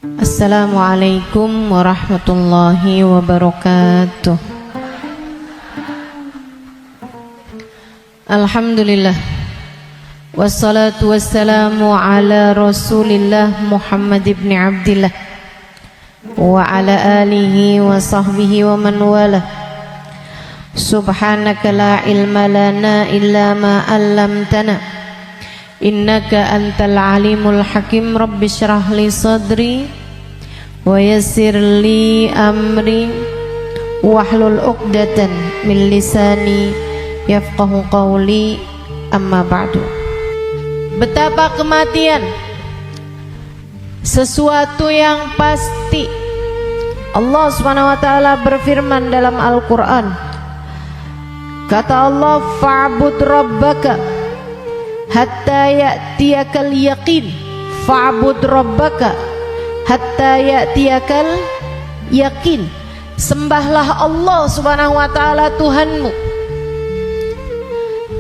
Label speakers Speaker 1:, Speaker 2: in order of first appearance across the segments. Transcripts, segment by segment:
Speaker 1: Assalamualaikum warahmatullahi wabarakatuh. Alhamdulillah, wassalatu wassalamu ala Rasulillah Muhammad ibn Abdillah wa ala alihi wa sahbihi wa man wala. Subhanaka la ilma lana illa ma 'allamtana innaka antal alimul hakim. Rabbi shrah li sadri wa yassir li amri wahlul 'uqdatan min lisani yafqahu qawli. Amma ba'du. Betapa kematian sesuatu yang pasti. Allah Subhanahu wa taala berfirman dalam Al-Qur'an. Kata Allah, fa'bud rabbaka hatta ya'tiyakal yaqin. Fa'bud rabbaka hatta ya'tiyakal yaqin. Sembahlah Allah Subhanahu wa taala Tuhanmu.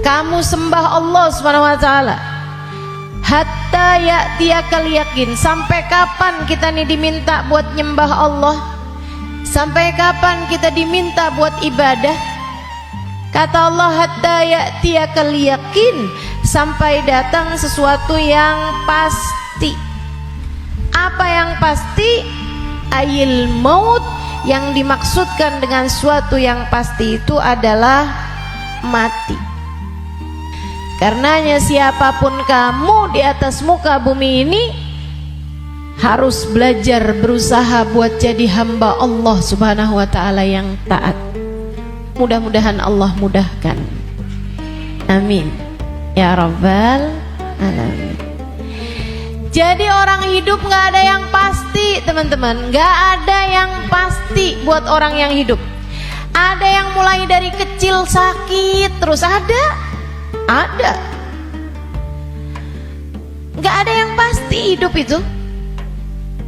Speaker 1: Kamu sembah Allah Subhanahu wa taala hatta ya'tiyakal yaqin. Sampai kapan kita nih diminta buat nyembah Allah? Sampai kapan kita diminta buat ibadah? Kata Allah, hatta ya'tiyakal yaqin, sampai datang sesuatu yang pasti. Apa yang pasti? Ayil maut. Yang dimaksudkan dengan sesuatu yang pasti itu adalah mati. Karenanya siapapun kamu di atas muka bumi ini harus belajar berusaha buat jadi hamba Allah Subhanahu wa taala yang taat. Mudah-mudahan Allah mudahkan. Amin ya rabbal alamin. Jadi orang hidup gak ada yang pasti, teman-teman. Gak ada yang pasti buat orang yang hidup. Ada yang mulai dari kecil sakit terus, ada. Gak ada yang pasti hidup itu.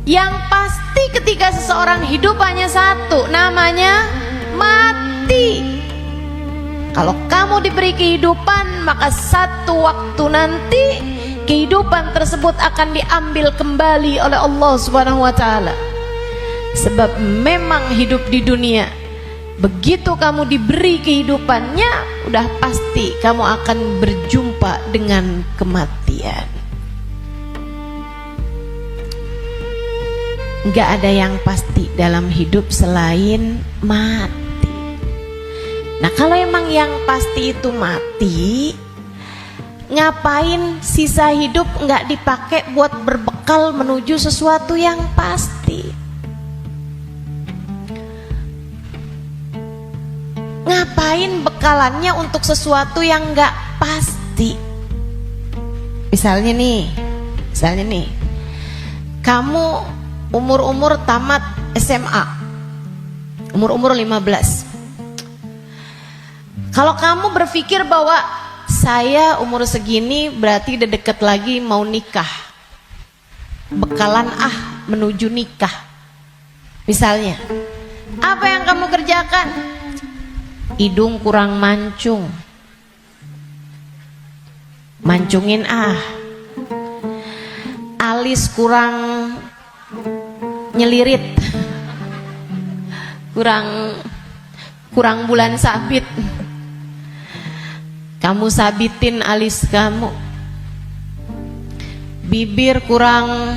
Speaker 1: Yang pasti ketika seseorang hidup hanya satu, namanya mati. Kalau kamu diberi kehidupan, maka satu waktu nanti kehidupan tersebut akan diambil kembali oleh Allah Subhanahu wa taala. Sebab memang hidup di dunia, begitu kamu diberi kehidupannya, udah pasti kamu akan berjumpa dengan kematian. Gak ada yang pasti dalam hidup selain mati. Nah, kalau emang yang pasti itu mati, ngapain sisa hidup nggak dipakai buat berbekal menuju sesuatu yang pasti? Ngapain bekalannya untuk sesuatu yang nggak pasti? Misalnya nih, kamu umur tamat SMA, umur 15. Kalau kamu berpikir bahwa saya umur segini berarti udah deket lagi mau nikah, bekalan menuju nikah. Misalnya, apa yang kamu kerjakan? Hidung kurang mancung, mancungin alis kurang nyelirit, kurang bulan sabit, kamu sabitin alis kamu. Bibir kurang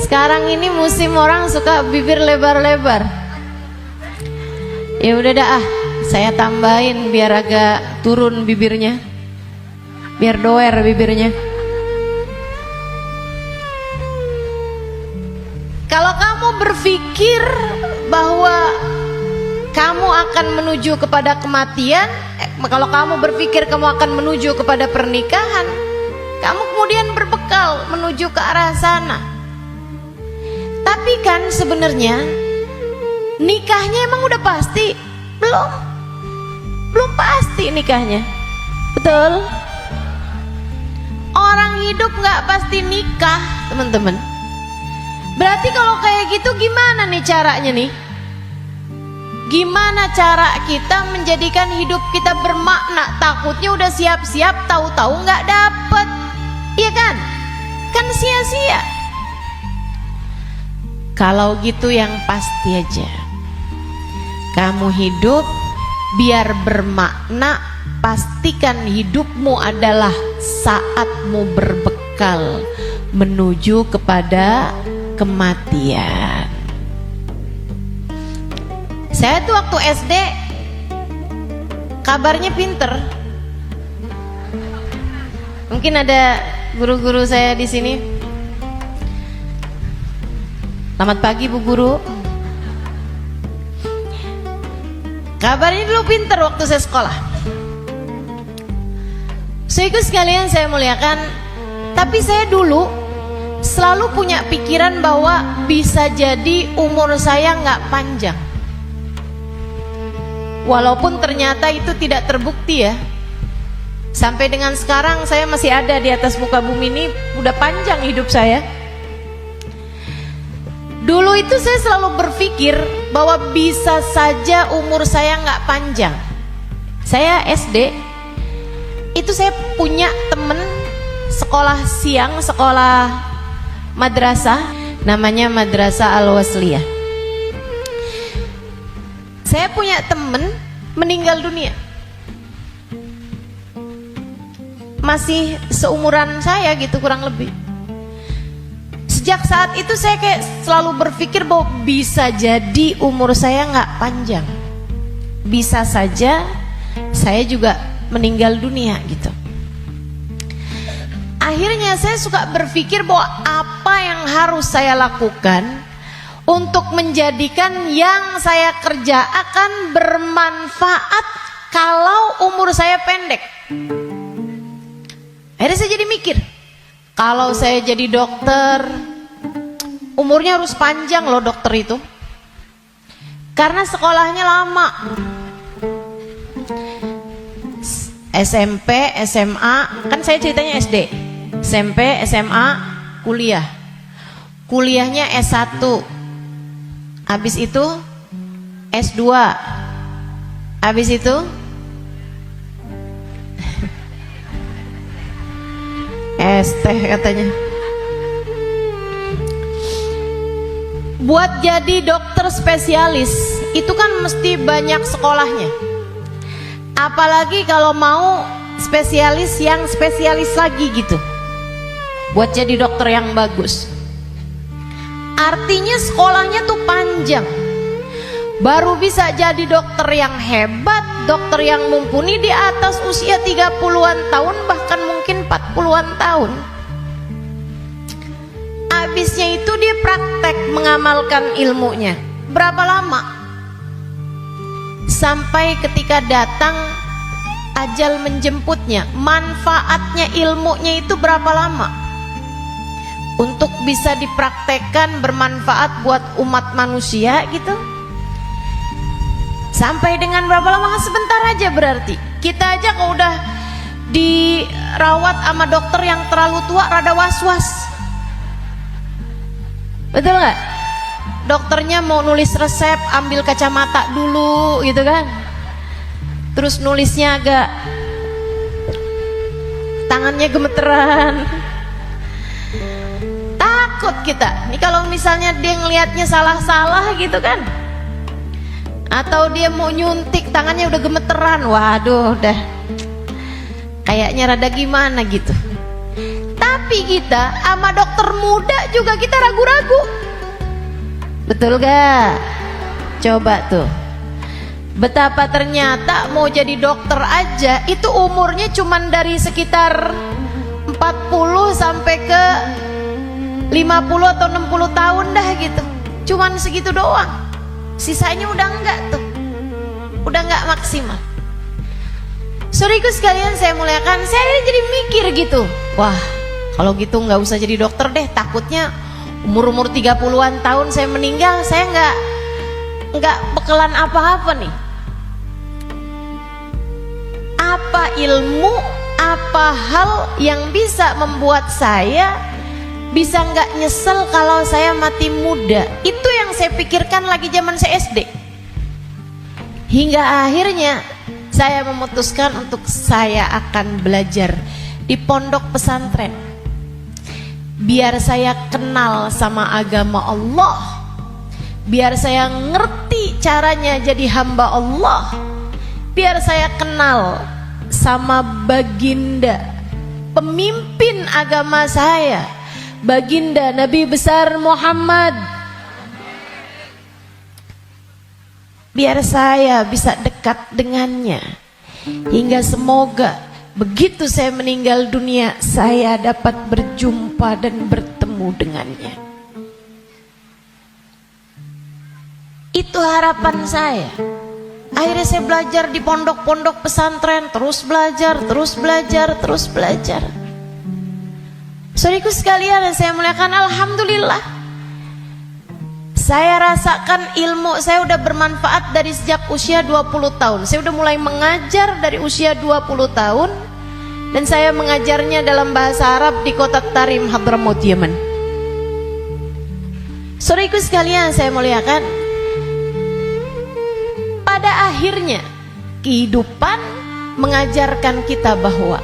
Speaker 1: sekarang ini musim orang suka bibir lebar-lebar. Ya udah dah, saya tambahin biar agak turun bibirnya, biar doer bibirnya. Kalau kamu berpikir bahwa kamu akan menuju kepada kematian, kalau kamu berpikir kamu akan menuju kepada pernikahan, kamu kemudian berbekal menuju ke arah sana. Tapi kan sebenarnya nikahnya emang udah pasti? Belum pasti nikahnya. Betul? Orang hidup nggak pasti nikah, teman-teman. Berarti kalau kayak gitu gimana nih caranya nih? Gimana cara kita menjadikan hidup kita bermakna? Takutnya udah siap-siap, tahu-tahu nggak dapet. Iya sia-sia. Kalau gitu yang pasti aja, kamu hidup biar bermakna, pastikan hidupmu adalah saatmu berbekal menuju kepada kematian. Saya tuh waktu SD kabarnya pinter. Mungkin ada guru-guru saya di sini. Selamat pagi Bu Guru. Kabarnya dulu pinter waktu saya sekolah. Saudaraku sekalian saya muliakan, tapi saya dulu selalu punya pikiran bahwa bisa jadi umur saya nggak panjang. Walaupun ternyata itu tidak terbukti ya. Sampai dengan sekarang saya masih ada di atas muka bumi ini, udah panjang hidup saya. Dulu itu saya selalu berpikir bahwa bisa saja umur saya nggak panjang. Saya SD, itu saya punya temen sekolah siang, sekolah madrasah, namanya Madrasah Al-Wasliyah. Saya punya temen meninggal dunia, masih seumuran saya gitu kurang lebih. Sejak saat itu saya kayak selalu berpikir bahwa bisa jadi umur saya nggak panjang, bisa saja saya juga meninggal dunia gitu. Akhirnya saya suka berpikir bahwa apa yang harus saya lakukan untuk menjadikan yang saya kerja akan bermanfaat kalau umur saya pendek. Akhirnya saya jadi mikir, kalau saya jadi dokter, umurnya harus panjang loh dokter itu, karena sekolahnya lama. SMP, SMA, kan saya ceritanya SD, SMP, SMA, kuliah. Kuliahnya S1, habis itu S2, habis itu ST katanya. Buat jadi dokter spesialis itu kan mesti banyak sekolahnya. Apalagi kalau mau spesialis yang spesialis lagi gitu. Buat jadi dokter yang bagus. Artinya sekolahnya tuh panjang. Baru bisa jadi dokter yang hebat, dokter yang mumpuni di atas usia 30-an tahun, bahkan mungkin 40-an tahun. Habisnya itu dia praktek mengamalkan ilmunya. Berapa lama? Sampai ketika datang ajal menjemputnya. Manfaatnya ilmunya itu berapa lama? Untuk bisa dipraktekkan bermanfaat buat umat manusia gitu. Sampai dengan berapa lama? Sebentar aja berarti. Kita aja kalau udah dirawat sama dokter yang terlalu tua rada was-was. Betul nggak? Dokternya mau nulis resep, ambil kacamata dulu gitu kan. Terus nulisnya agak, tangannya gemeteran. Takut kita. Ini kalau misalnya dia ngelihatnya salah-salah gitu kan. Atau dia mau nyuntik, tangannya udah gemeteran. Waduh, udah kayaknya rada gimana gitu. Tapi kita sama dokter muda juga kita ragu-ragu. Betul gak? Coba tuh. Betapa ternyata mau jadi dokter aja itu umurnya cuman dari sekitar 40 sampai ke 50 atau 60 tahun dah gitu. Cuman segitu doang. Sisanya udah enggak tuh. Udah enggak maksimal. Saudaraku sekalian saya muliakan, saya jadi mikir gitu. Wah, kalau gitu nggak usah jadi dokter deh, takutnya umur-umur 30-an tahun saya meninggal, saya nggak bekalan apa-apa nih. Apa ilmu, apa hal yang bisa membuat saya bisa nggak nyesel kalau saya mati muda? Itu yang saya pikirkan lagi zaman saya SD. Hingga akhirnya saya memutuskan untuk saya akan belajar di pondok pesantren. biar saya kenal sama agama Allah, biar saya ngerti caranya jadi hamba Allah, biar saya kenal sama baginda pemimpin agama saya, baginda Nabi besar Muhammad, biar saya bisa dekat dengannya, hingga semoga begitu saya meninggal dunia saya dapat berjumpa dan bertemu dengannya. Itu harapan saya. Akhirnya saya belajar di pondok-pondok pesantren, terus belajar, terus belajar, terus belajar. Saudaraku sekalian yang saya muliakan, alhamdulillah saya rasakan ilmu saya udah bermanfaat dari sejak usia 20 tahun. Saya udah mulai mengajar dari usia 20 tahun, dan saya mengajarnya dalam bahasa Arab di kota Tarim, Hadramaut, Yaman. Saudaraku sekalian saya muliakan, pada akhirnya kehidupan mengajarkan kita bahwa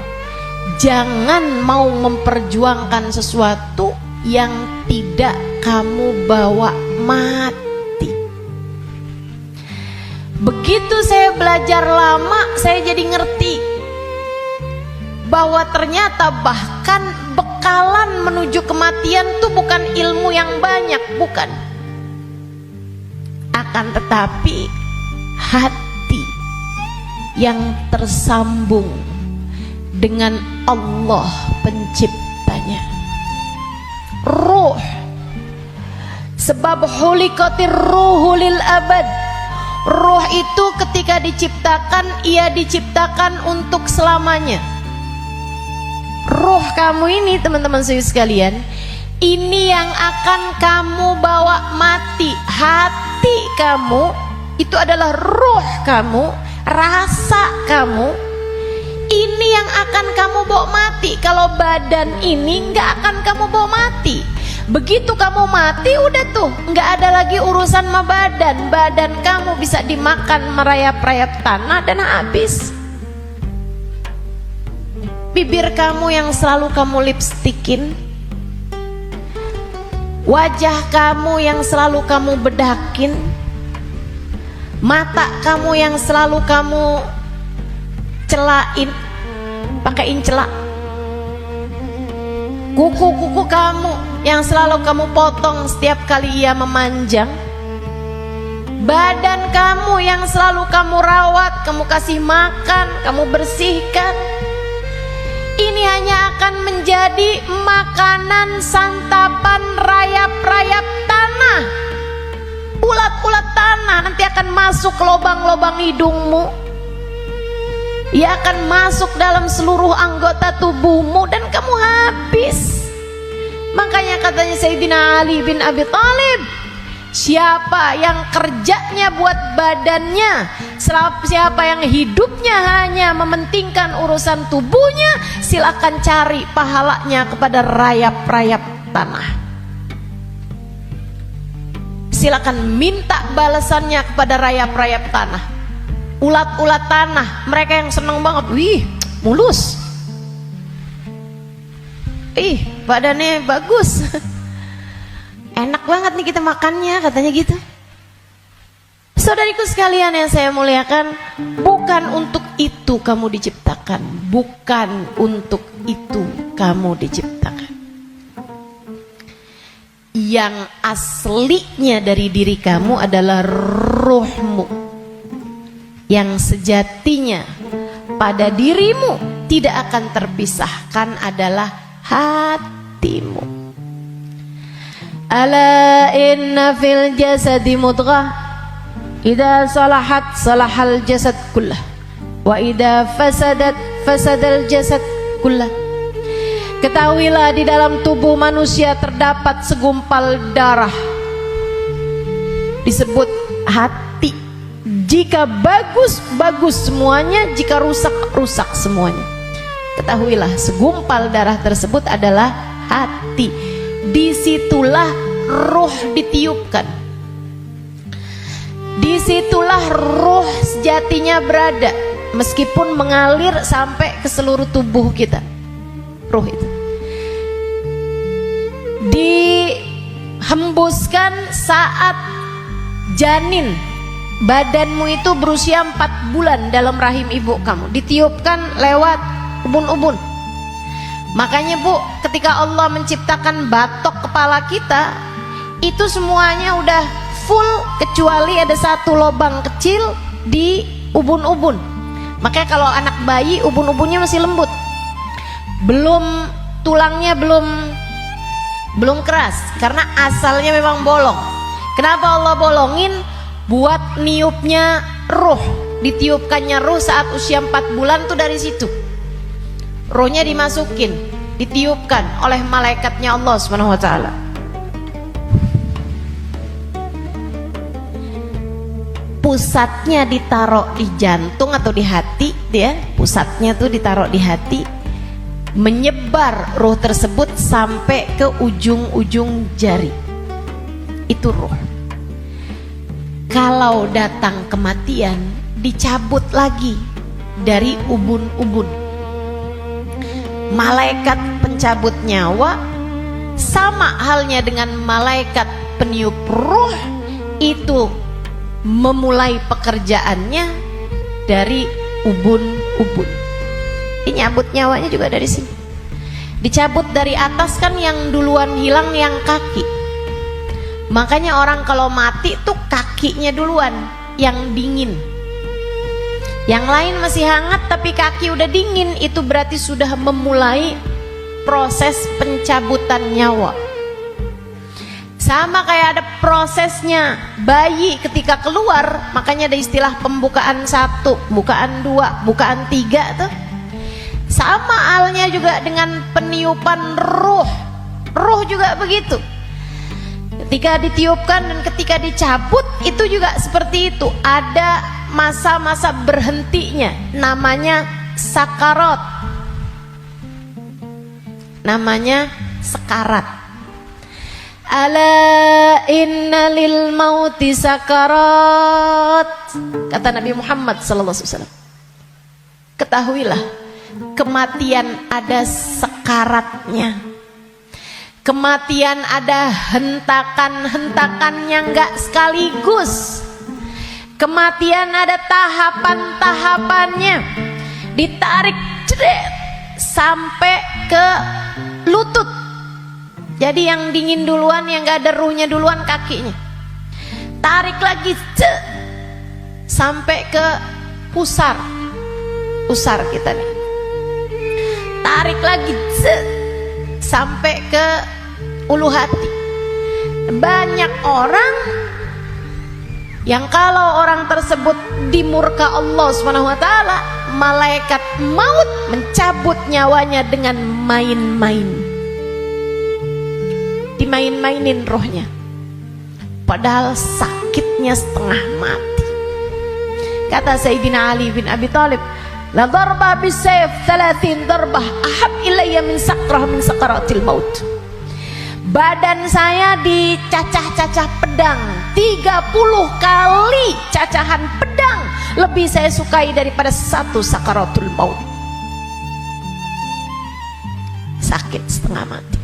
Speaker 1: jangan mau memperjuangkan sesuatu yang tidak kamu bawa mati. Begitu saya belajar lama, saya jadi ngerti bahwa ternyata bahkan bekalan menuju kematian itu bukan ilmu yang banyak, bukan. Akan tetapi hati yang tersambung dengan Allah penciptanya. Ruh, sebab hulikatir ruhu lil abad. Ruh itu ketika diciptakan, ia diciptakan untuk selamanya. Ruh kamu ini teman-teman sekalian, ini yang akan kamu bawa mati. Hati kamu itu adalah ruh kamu, rasa kamu, ini yang akan kamu bawa mati. Kalau badan ini nggak akan kamu bawa mati. Begitu kamu mati, udah tuh nggak ada lagi urusan sama badan. Badan kamu bisa dimakan merayap-rayap tanah dan habis. Bibir kamu yang selalu kamu lipstikin, wajah kamu yang selalu kamu bedakin, mata kamu yang selalu kamu celain, pakaiin celak, kuku-kuku kamu yang selalu kamu potong setiap kali ia memanjang, badan kamu yang selalu kamu rawat, kamu kasih makan, kamu bersihkan, ini hanya akan menjadi makanan santapan rayap-rayap tanah. Ulat-ulat tanah nanti akan masuk ke lubang-lubang hidungmu. Ia akan masuk dalam seluruh anggota tubuhmu dan kamu habis. Makanya katanya Sayyidina Ali bin Abi Thalib, siapa yang kerjanya buat badannya, siapa yang hidupnya hanya mementingkan urusan tubuhnya, silakan cari pahalanya kepada rayap-rayap tanah. Silakan minta balasannya kepada rayap-rayap tanah. Ulat-ulat tanah, mereka yang senang banget, wih mulus, ih badannya bagus, enak banget nih kita makannya, katanya gitu. Saudariku sekalian yang saya muliakan, bukan untuk itu kamu diciptakan, bukan untuk itu kamu diciptakan. Yang aslinya dari diri kamu adalah ruhmu, yang sejatinya pada dirimu tidak akan terpisahkan adalah hatimu. Ala inna fil jasadi mudghah, idza salahat salahal jasad kullah, wa idza fasadat fasadal jasad kullah. Ketahuilah di dalam tubuh manusia terdapat segumpal darah, disebut hati. Jika bagus, bagus semuanya, jika rusak, rusak semuanya. Ketahuilah segumpal darah tersebut adalah hati. Disitulah ruh ditiupkan. Disitulah ruh sejatinya berada, meskipun mengalir sampai ke seluruh tubuh kita. Ruh itu hembuskan saat janin badanmu itu berusia 4 bulan dalam rahim ibu kamu, ditiupkan lewat ubun-ubun. Makanya Bu, ketika Allah menciptakan batok kepala kita, itu semuanya udah full kecuali ada satu lubang kecil di ubun-ubun. Makanya kalau anak bayi ubun-ubunnya masih lembut, tulangnya belum keras, karena asalnya memang bolong. Kenapa Allah bolongin? Buat niupnya ruh, ditiupkannya ruh saat usia 4 bulan tuh dari situ. Rohnya dimasukin, ditiupkan oleh malaikatnya Allah Subhanahu wa taala. Pusatnya ditaruh di jantung atau di hati, dia pusatnya tuh ditaruh di hati, menyebar ruh tersebut sampai ke ujung-ujung jari. Itu ruh. Kalau datang kematian, dicabut lagi dari ubun-ubun. Malaikat pencabut nyawa sama halnya dengan malaikat peniup ruh, itu memulai pekerjaannya dari ubun-ubun. Ini nyabut nyawanya juga dari sini. Dicabut dari atas kan, yang duluan hilang yang kaki. Makanya orang kalau mati tuh kakinya duluan yang dingin. Yang lain masih hangat tapi kaki udah dingin, itu berarti sudah memulai proses pencabutan nyawa. Sama kayak ada prosesnya bayi ketika keluar, makanya ada istilah pembukaan 1, bukaan 2, bukaan 3 tuh. Sama halnya juga dengan peniupan ruh. Ruh juga begitu. Ketika ditiupkan dan ketika dicabut itu juga seperti itu. Ada masa-masa berhentinya, namanya sakarat. Namanya sekarat. Ala inna lil mauti sakarat, kata Nabi Muhammad SAW. Ketahuilah, kematian ada sekaratnya. Kematian ada hentakan-hentakannya, enggak sekaligus. Kematian ada tahapan-tahapannya. Ditarik jeret sampai ke lutut. Jadi yang dingin duluan, yang enggak ada ruhnya duluan kakinya. Tarik lagi sampai ke pusar. Pusar kita nih. Tarik lagi sampai ke ulu hati. Banyak orang yang kalau orang tersebut dimurka Allah Subhanahu wa taala, malaikat maut mencabut nyawanya dengan main-main. Dimain-mainin rohnya. Padahal sakitnya setengah mati. Kata Sayyidina Ali bin Abi Thalib, la darba bisayf 30 darbah ahab ilayya min sakaratil maut. Badan saya dicacah-cacah pedang 30 kali cacahan pedang lebih saya sukai daripada 1 sakaratul maut. Sakit setengah mati.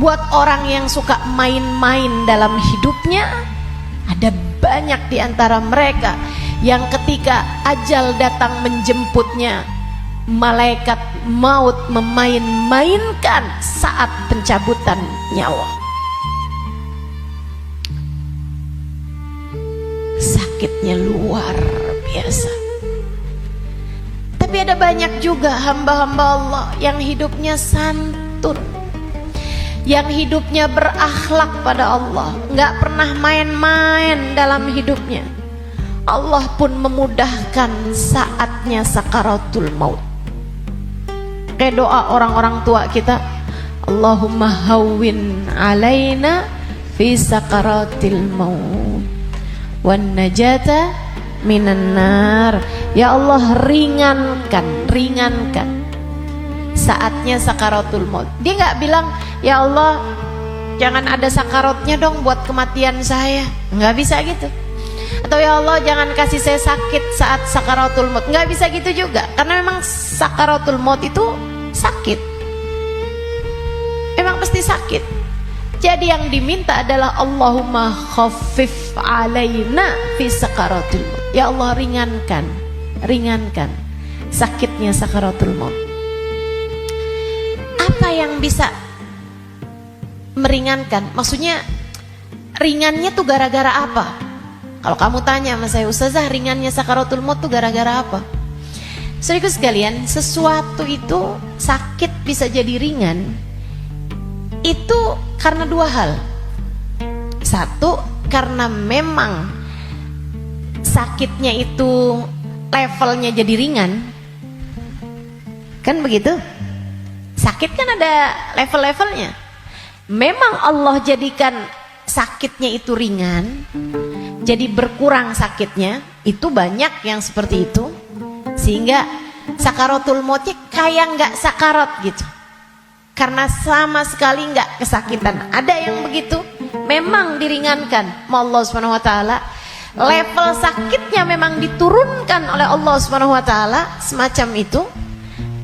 Speaker 1: Buat orang yang suka main-main dalam hidupnya, ada banyak di antara mereka yang ketika ajal datang menjemputnya, malaikat maut memain-mainkan saat pencabutan nyawa. Sakitnya luar biasa. Tapi ada banyak juga hamba-hamba Allah yang hidupnya santun, yang hidupnya berakhlak pada Allah, nggak pernah main-main dalam hidupnya. Allah pun memudahkan saatnya sakaratul maut. Kayak doa orang-orang tua kita, Allahumma hawwin alaina fi sakaratil maut wan najata minan nar. Ya Allah, ringankan saatnya sakaratul maut. Dia nggak bilang, ya Allah jangan ada sakaratnya dong buat kematian saya, nggak bisa gitu. Atau ya Allah jangan kasih saya sakit saat sakaratul maut, nggak bisa gitu juga. Karena memang sakaratul maut itu sakit, memang pasti sakit. Jadi yang diminta adalah Allahumma khaffif alaina fi sakaratul maut. Ya Allah, ringankan sakitnya sakaratul maut. Apa yang bisa meringankan? Maksudnya ringannya tuh gara-gara apa? Kalau kamu tanya sama saya, Ustazah, ringannya sakaratul maut tuh gara-gara apa? Saudaraku sekalian, sesuatu itu sakit bisa jadi ringan itu karena dua hal. Satu, karena memang sakitnya itu levelnya jadi ringan. Kan begitu? Sakit kan ada level-levelnya. Memang Allah jadikan sakitnya itu ringan, jadi berkurang sakitnya. Itu banyak yang seperti itu, sehingga sakaratul mautnya kayak nggak sakarat gitu, karena sama sekali nggak kesakitan. Ada yang begitu, memang diringankan sama Allah Subhanahu Wa Taala. Level sakitnya memang diturunkan oleh Allah Subhanahu Wa Taala, semacam itu.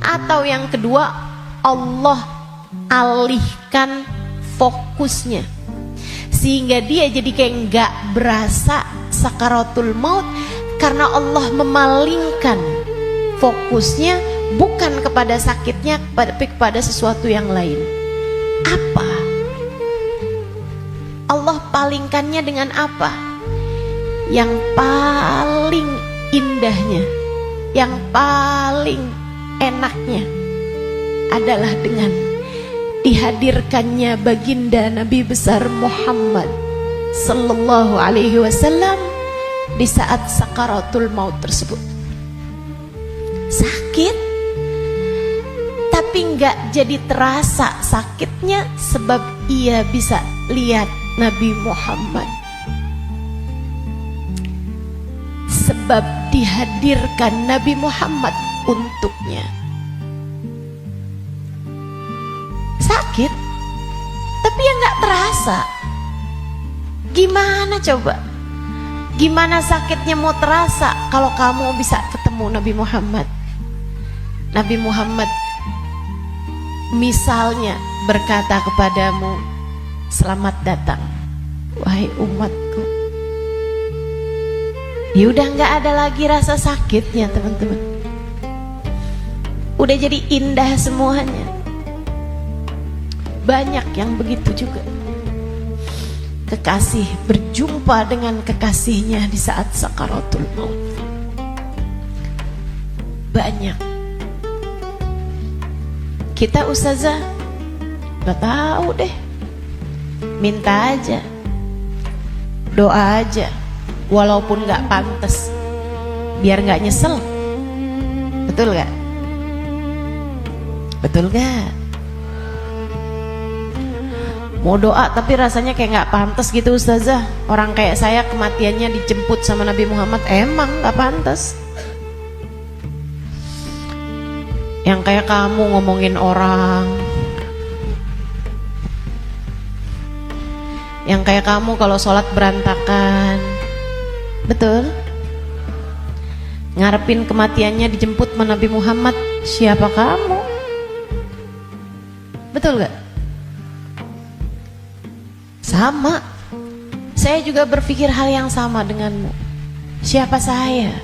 Speaker 1: Atau yang kedua, Allah alihkan fokusnya sehingga dia jadi kayak nggak berasa sakaratul maut, karena Allah memalingkan fokusnya bukan kepada sakitnya, tapi kepada sesuatu yang lain. Apa? Allah palingkannya dengan apa? Yang paling indahnya, yang paling enaknya adalah dengan dihadirkannya baginda Nabi besar Muhammad sallallahu alaihi wasallam di saat sakaratul maut tersebut. Sakit, tapi nggak jadi terasa sakitnya sebab ia bisa lihat Nabi Muhammad. Sebab dihadirkan Nabi Muhammad untuknya. Sakit, tapi ya nggak terasa. Gimana coba? Gimana sakitnya mau terasa kalau kamu bisa ketemu Nabi Muhammad? Nabi Muhammad misalnya berkata kepadamu, selamat datang wahai umatku. Ya udah nggak ada lagi rasa sakitnya, teman-teman. Udah jadi indah semuanya. Banyak yang begitu juga. Kekasih berjumpa dengan kekasihnya di saat sakaratul maut. Banyak. Kita ustazah gak tahu deh. Minta aja, doa aja, walaupun gak pantas, biar gak nyesel. Betul gak? Betul gak? Mau doa tapi rasanya kayak gak pantas gitu ustazah. Orang kayak saya kematiannya dijemput sama Nabi Muhammad, emang gak pantas. Yang kayak kamu ngomongin orang, yang kayak kamu kalau sholat berantakan, betul? Ngarepin kematiannya dijemput sama Nabi Muhammad, siapa kamu? Betul gak? Sama, saya juga berpikir hal yang sama denganmu. Siapa saya?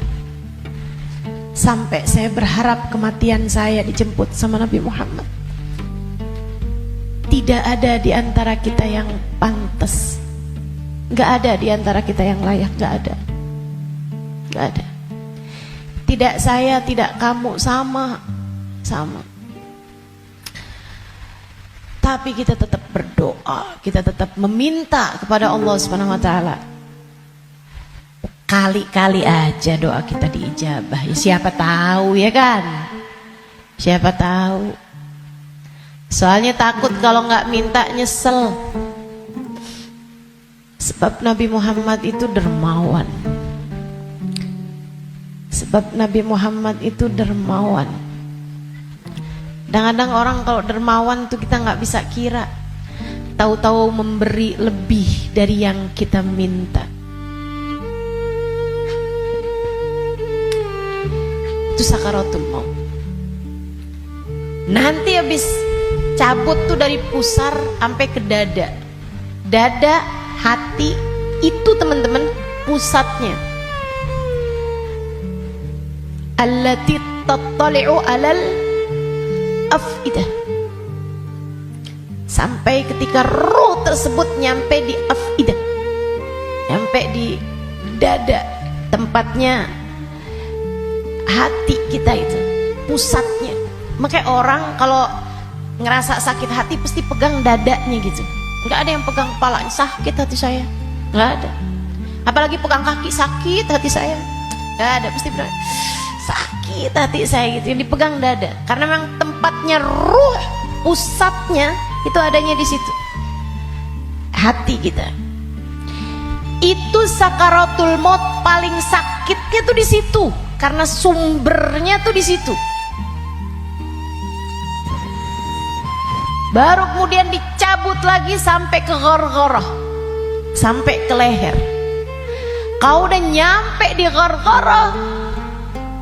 Speaker 1: Sampai saya berharap kematian saya dijemput sama Nabi Muhammad. Tidak ada di antara kita yang pantas. Gak ada di antara kita yang layak, gak ada. Gak ada. Tidak saya, tidak kamu, sama. Tapi kita tetap berdoa, kita tetap meminta kepada Allah Subhanahu Wa Taala. Kali-kali aja doa kita diijabah. Ya, siapa tahu ya kan? Siapa tahu. Soalnya takut kalau nggak minta nyesel. Sebab Nabi Muhammad itu dermawan. Sebab Nabi Muhammad itu dermawan. Kadang-kadang orang kalau dermawan tuh kita nggak bisa kira. Tahu-tahu memberi lebih dari yang kita minta. Itu sakaratul maut. Nanti habis cabut tuh dari pusar sampai ke dada. dada, hati, itu teman-teman pusatnya. Allati tattali'u alal afidah. Sampai ketika ruh tersebut nyampe di afidah, nyampe di dada, tempatnya hati kita itu, pusatnya. Makanya orang kalau ngerasa sakit hati pasti pegang dadanya gitu. Nggak ada yang pegang kepala, sakit hati saya, nggak ada. Apalagi pegang kaki, sakit hati saya, nggak ada. Pasti bilang sakit hati saya gitu. Yang dipegang dada, karena memang tempatnya ruh, pusatnya itu adanya di situ, hati kita. Itu sakaratul maut paling sakitnya tuh di situ, karena sumbernya tuh di situ. Baru kemudian dicabut lagi sampai ke ghargharah, sampai ke leher. Kau udah nyampe di ghargharah,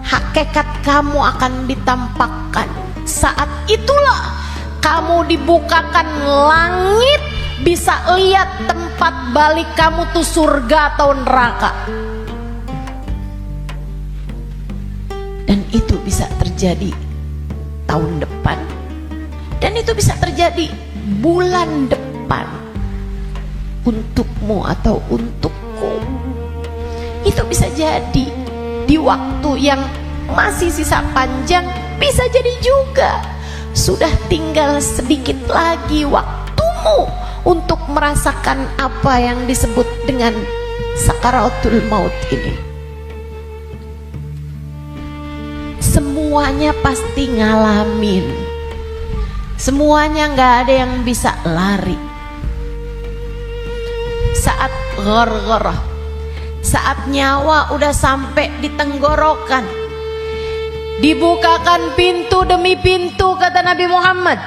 Speaker 1: hakikat kamu akan ditampakkan. Saat itulah kamu dibukakan langit, bisa lihat tempat balik kamu tuh surga atau neraka. Dan itu bisa terjadi tahun depan, dan itu bisa terjadi bulan depan, untukmu atau untukku. Itu bisa jadi di waktu yang masih sisa panjang, bisa jadi juga sudah tinggal sedikit lagi waktumu untuk merasakan apa yang disebut dengan sakaratul maut ini. Semuanya pasti ngalamin, semuanya nggak ada yang bisa lari. Saat ghargharah, saat nyawa udah sampai di tenggorokan, dibukakan pintu demi pintu, kata Nabi Muhammad.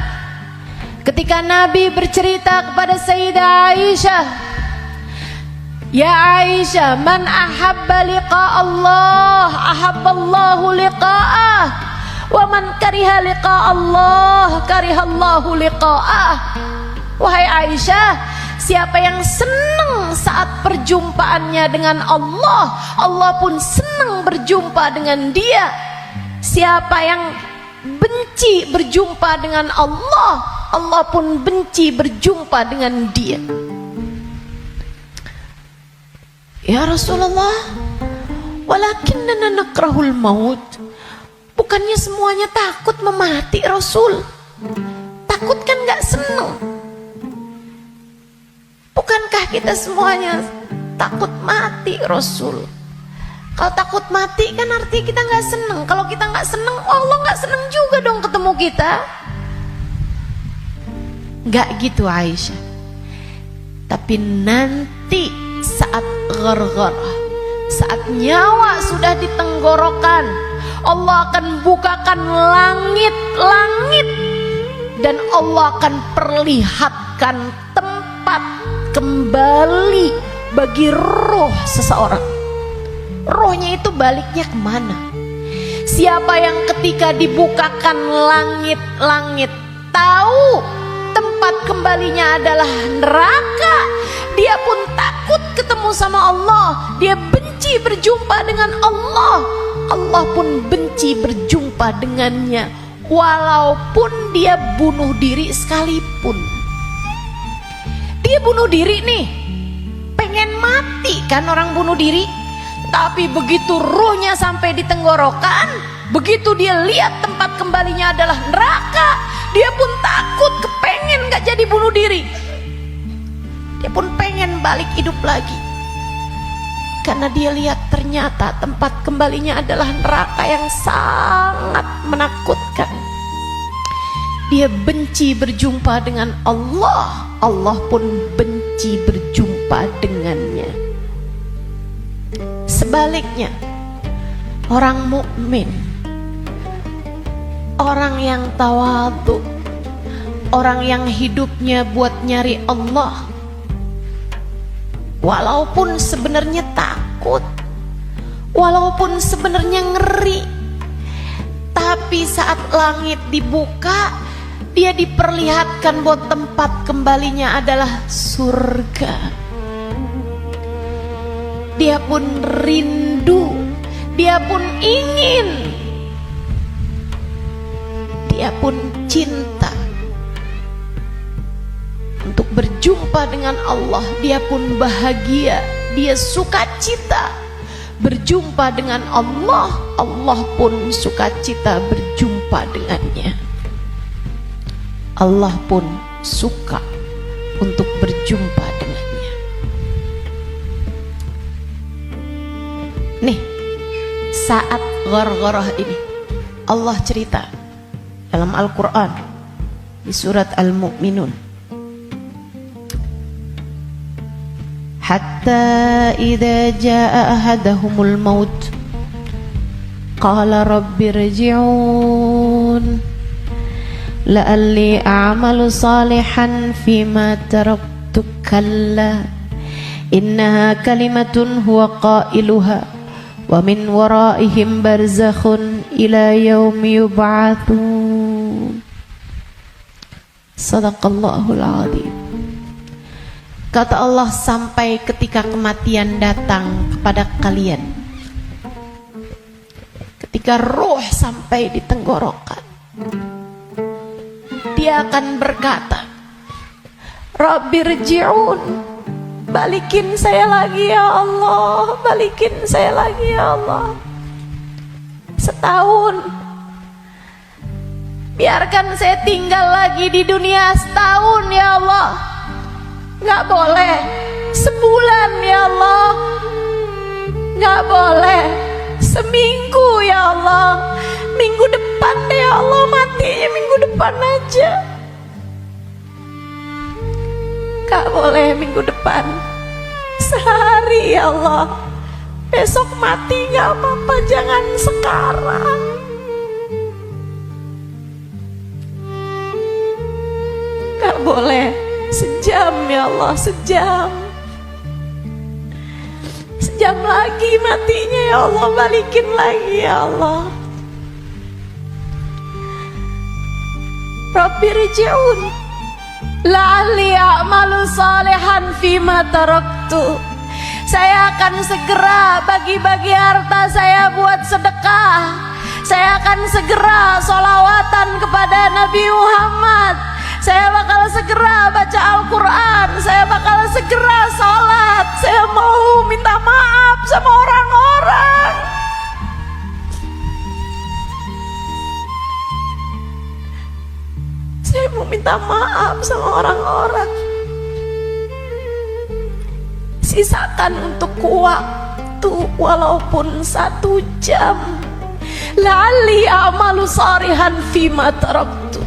Speaker 1: Ketika Nabi bercerita kepada Sayyidah Aisyah, ya Aisyah, man ahabba liqa Allah, ahabballahu liqa'ah, wa man kariha liqa Allah, karihallahu liqa'ah. Wahai Aisyah, siapa yang senang saat perjumpaannya dengan Allah, Allah pun senang berjumpa dengan dia. Siapa yang benci berjumpa dengan Allah, Allah pun benci berjumpa dengan dia. Ya Rasulullah, walakinnana nakrahul maut. Bukannya semuanya takut memati, Rasul? Takut kan gak seneng? Bukankah kita semuanya takut mati, Rasul? Kalau takut mati kan artinya kita nggak seneng. Kalau kita nggak seneng, Allah nggak seneng juga dong ketemu kita. Nggak gitu Aisyah. Tapi nanti saat ghargharah, saat nyawa sudah di tenggorokan, Allah akan bukakan langit-langit, dan Allah akan perlihatkan tempat kembali bagi roh seseorang. Rohnya itu baliknya kemana? Siapa yang ketika dibukakan langit-langit tahu tempat kembalinya adalah neraka, dia pun takut ketemu sama Allah, dia benci berjumpa dengan Allah, Allah pun benci berjumpa dengannya, walaupun dia bunuh diri sekalipun. Dia bunuh diri nih, pengen mati kan orang bunuh diri. Tapi begitu ruhnya sampai di tenggorokan, begitu dia lihat tempat kembalinya adalah neraka, dia pun takut, kepengen gak jadi bunuh diri. Dia pun pengen balik hidup lagi, karena dia lihat ternyata tempat kembalinya adalah neraka yang sangat menakutkan. Dia benci berjumpa dengan Allah, Allah pun benci berjumpa dengannya. Sebaliknya, orang mukmin, orang yang tawadhu, orang yang hidupnya buat nyari Allah, walaupun sebenarnya takut, walaupun sebenarnya ngeri, tapi saat langit dibuka, Dia diperlihatkan bahwa tempat kembalinya adalah surga. Dia pun rindu, dia pun ingin, dia pun cinta untuk berjumpa dengan Allah. Dia pun bahagia, dia sukacita berjumpa dengan Allah. Allah pun sukacita berjumpa dengannya. Allah pun suka untuk berjumpa dengannya. Nih, saat ghargharah ini Allah cerita dalam Al-Quran di surat Al-Mu'minun, hatta idza jaa ahadahumul maut qala rabbirji'un la'alli a'malu salihan fima taraktu kalla innaha kalimatun huwa qailuha wa min waraihim barzakhun ila yaumi yub'atsun. Sadaqallahul azim. Kata Allah, sampai ketika kematian datang kepada kalian, ketika ruh sampai di tenggorokan, dia akan berkata, Rabbirji'un, balikin saya lagi ya Allah, balikin saya lagi ya Allah. Setahun, biarkan saya tinggal lagi di dunia setahun ya Allah. Gak boleh sebulan ya Allah, gak boleh seminggu ya Allah. Minggu depan deh ya Allah, matinya minggu depan aja. Gak boleh minggu depan, sehari ya Allah. Besok mati gak apa-apa, jangan sekarang. Gak boleh sejam ya Allah, sejam. Sejam lagi matinya ya Allah, balikin lagi ya Allah. Rabbirji'un la'alli a'malu salihan fima taraktu. Saya akan segera bagi-bagi harta saya buat sedekah. Saya akan segera sholawatan kepada Nabi Muhammad. Saya bakal segera baca Al-Quran. Saya bakal segera sholat. Saya mau minta maaf sama orang-orang. Saya mau minta maaf sama orang-orang. Sisakan untuk waktu walaupun 1 jam. La'alli a'malu salihan fima taraktu.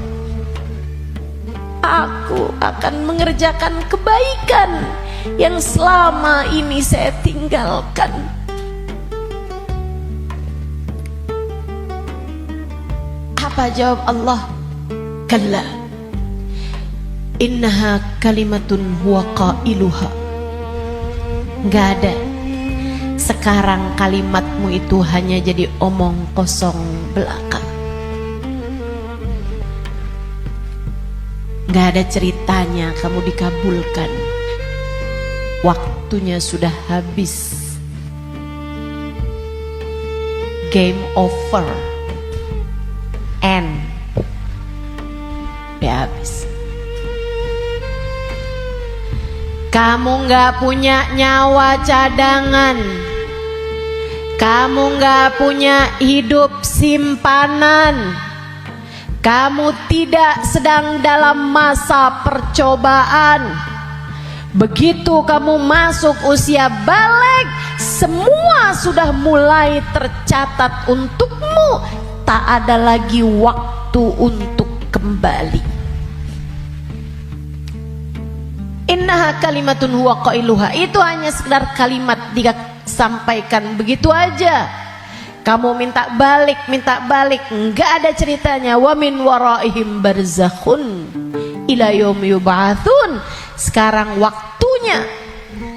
Speaker 1: Aku akan mengerjakan kebaikan yang selama ini saya tinggalkan. Apa jawab Allah? Kalla innaha kalimatun huwa qailuha. Gak ada. Sekarang kalimatmu itu hanya jadi omong kosong belaka. Gak ada ceritanya kamu dikabulkan. Waktunya sudah habis. Game over. End. Udah habis. Kamu gak punya nyawa cadangan. Kamu gak punya hidup simpanan. Kamu tidak sedang dalam masa percobaan. Begitu kamu masuk usia balik, semua sudah mulai tercatat untukmu. Tak ada lagi waktu untuk kembali. Innaha kalimatun huwa qailuha. Itu hanya sekedar kalimat disampaikan begitu aja. Kamu minta balik, enggak ada ceritanya. Wa min waraihim barzakhun ila yaumi yub'atsun. Sekarang waktunya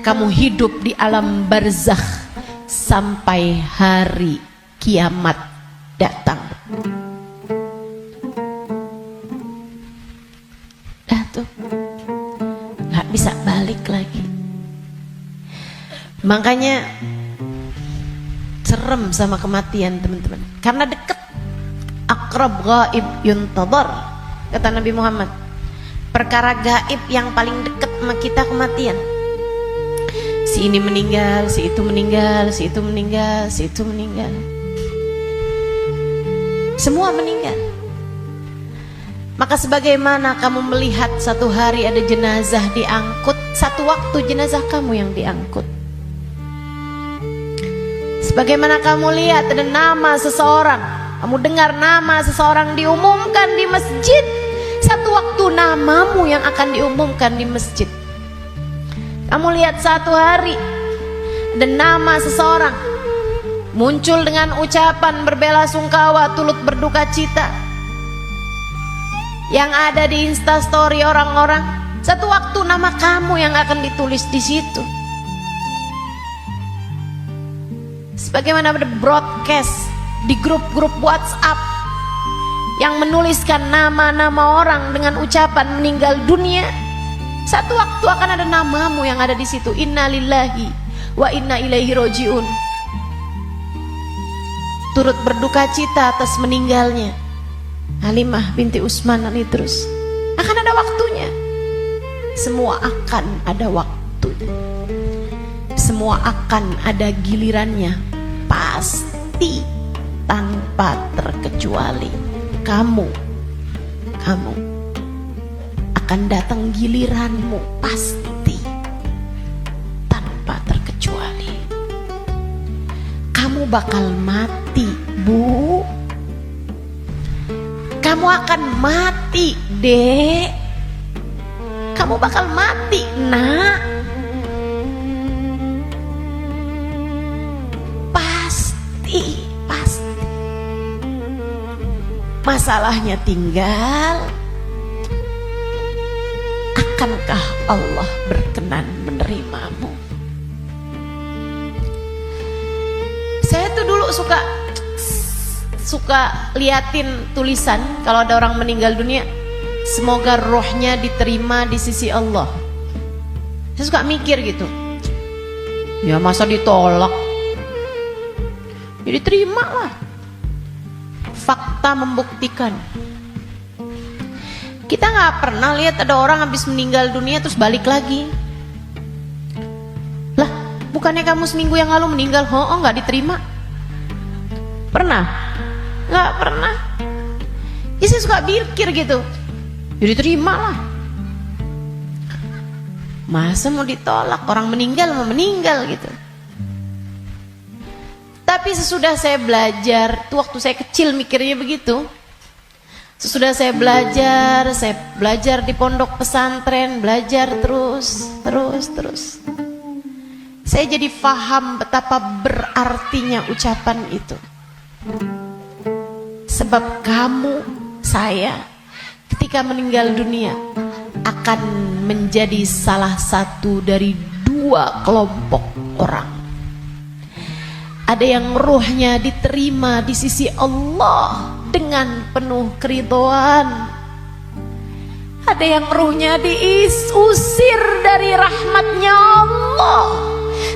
Speaker 1: kamu hidup di alam barzakh sampai hari kiamat datang. itu, nggak bisa balik lagi. Makanya serem sama kematian teman-teman, karena deket. Aqrab ghaib yuntadhar, kata Nabi Muhammad. Perkara gaib yang paling dekat sama kita kematian. Si ini meninggal, si itu meninggal, si itu meninggal, si itu meninggal. Semua meninggal. Maka sebagaimana kamu melihat satu hari ada jenazah diangkut, satu waktu jenazah kamu yang diangkut. Sebagaimana kamu lihat ada nama seseorang, kamu dengar nama seseorang diumumkan di masjid, satu waktu namamu yang akan diumumkan di masjid. Kamu lihat satu hari ada nama seseorang muncul dengan ucapan berbelasungkawa, turut berduka cita, yang ada di Instastory orang-orang, satu waktu nama kamu yang akan ditulis di situ. Sebagaimana ada broadcast di grup-grup WhatsApp yang menuliskan nama-nama orang dengan ucapan meninggal dunia, satu waktu akan ada namamu yang ada di situ. Inna lillahi wa inna ilaihi rojiun. Turut berduka cita atas meninggalnya Halimah binti Utsman al-Idrus. Akan ada waktunya. Semua akan ada waktunya. Semua akan ada gilirannya. Pasti tanpa terkecuali. Kamu akan datang giliranmu, pasti tanpa terkecuali. Kamu bakal mati, Bu. Kamu akan mati, Dek. Kamu bakal mati, Nak. Pasti. Masalahnya tinggal, akankah Allah berkenan menerimamu? Saya tuh dulu suka liatin tulisan kalau ada orang meninggal dunia, semoga rohnya diterima di sisi Allah. Saya suka mikir gitu, ya masa ditolak, jadi terima lah. Fakta membuktikan. Kita nggak pernah lihat ada orang habis meninggal dunia terus balik lagi. Lah, bukannya kamu seminggu yang lalu meninggal? Oh, nggak diterima. Pernah? Nggak pernah. Ya saya suka pikir gitu, jadi terima lah. Masa mau ditolak? Orang meninggal mau meninggal gitu. Tapi sesudah saya belajar, tuh waktu saya kecil mikirnya begitu. Sesudah saya belajar di pondok pesantren, belajar terus. Saya jadi paham betapa berartinya ucapan itu. Sebab kamu, saya, ketika meninggal dunia akan menjadi salah satu dari dua kelompok orang. Ada yang ruhnya diterima di sisi Allah dengan penuh keridhaan. Ada yang ruhnya diusir dari rahmatnya Allah,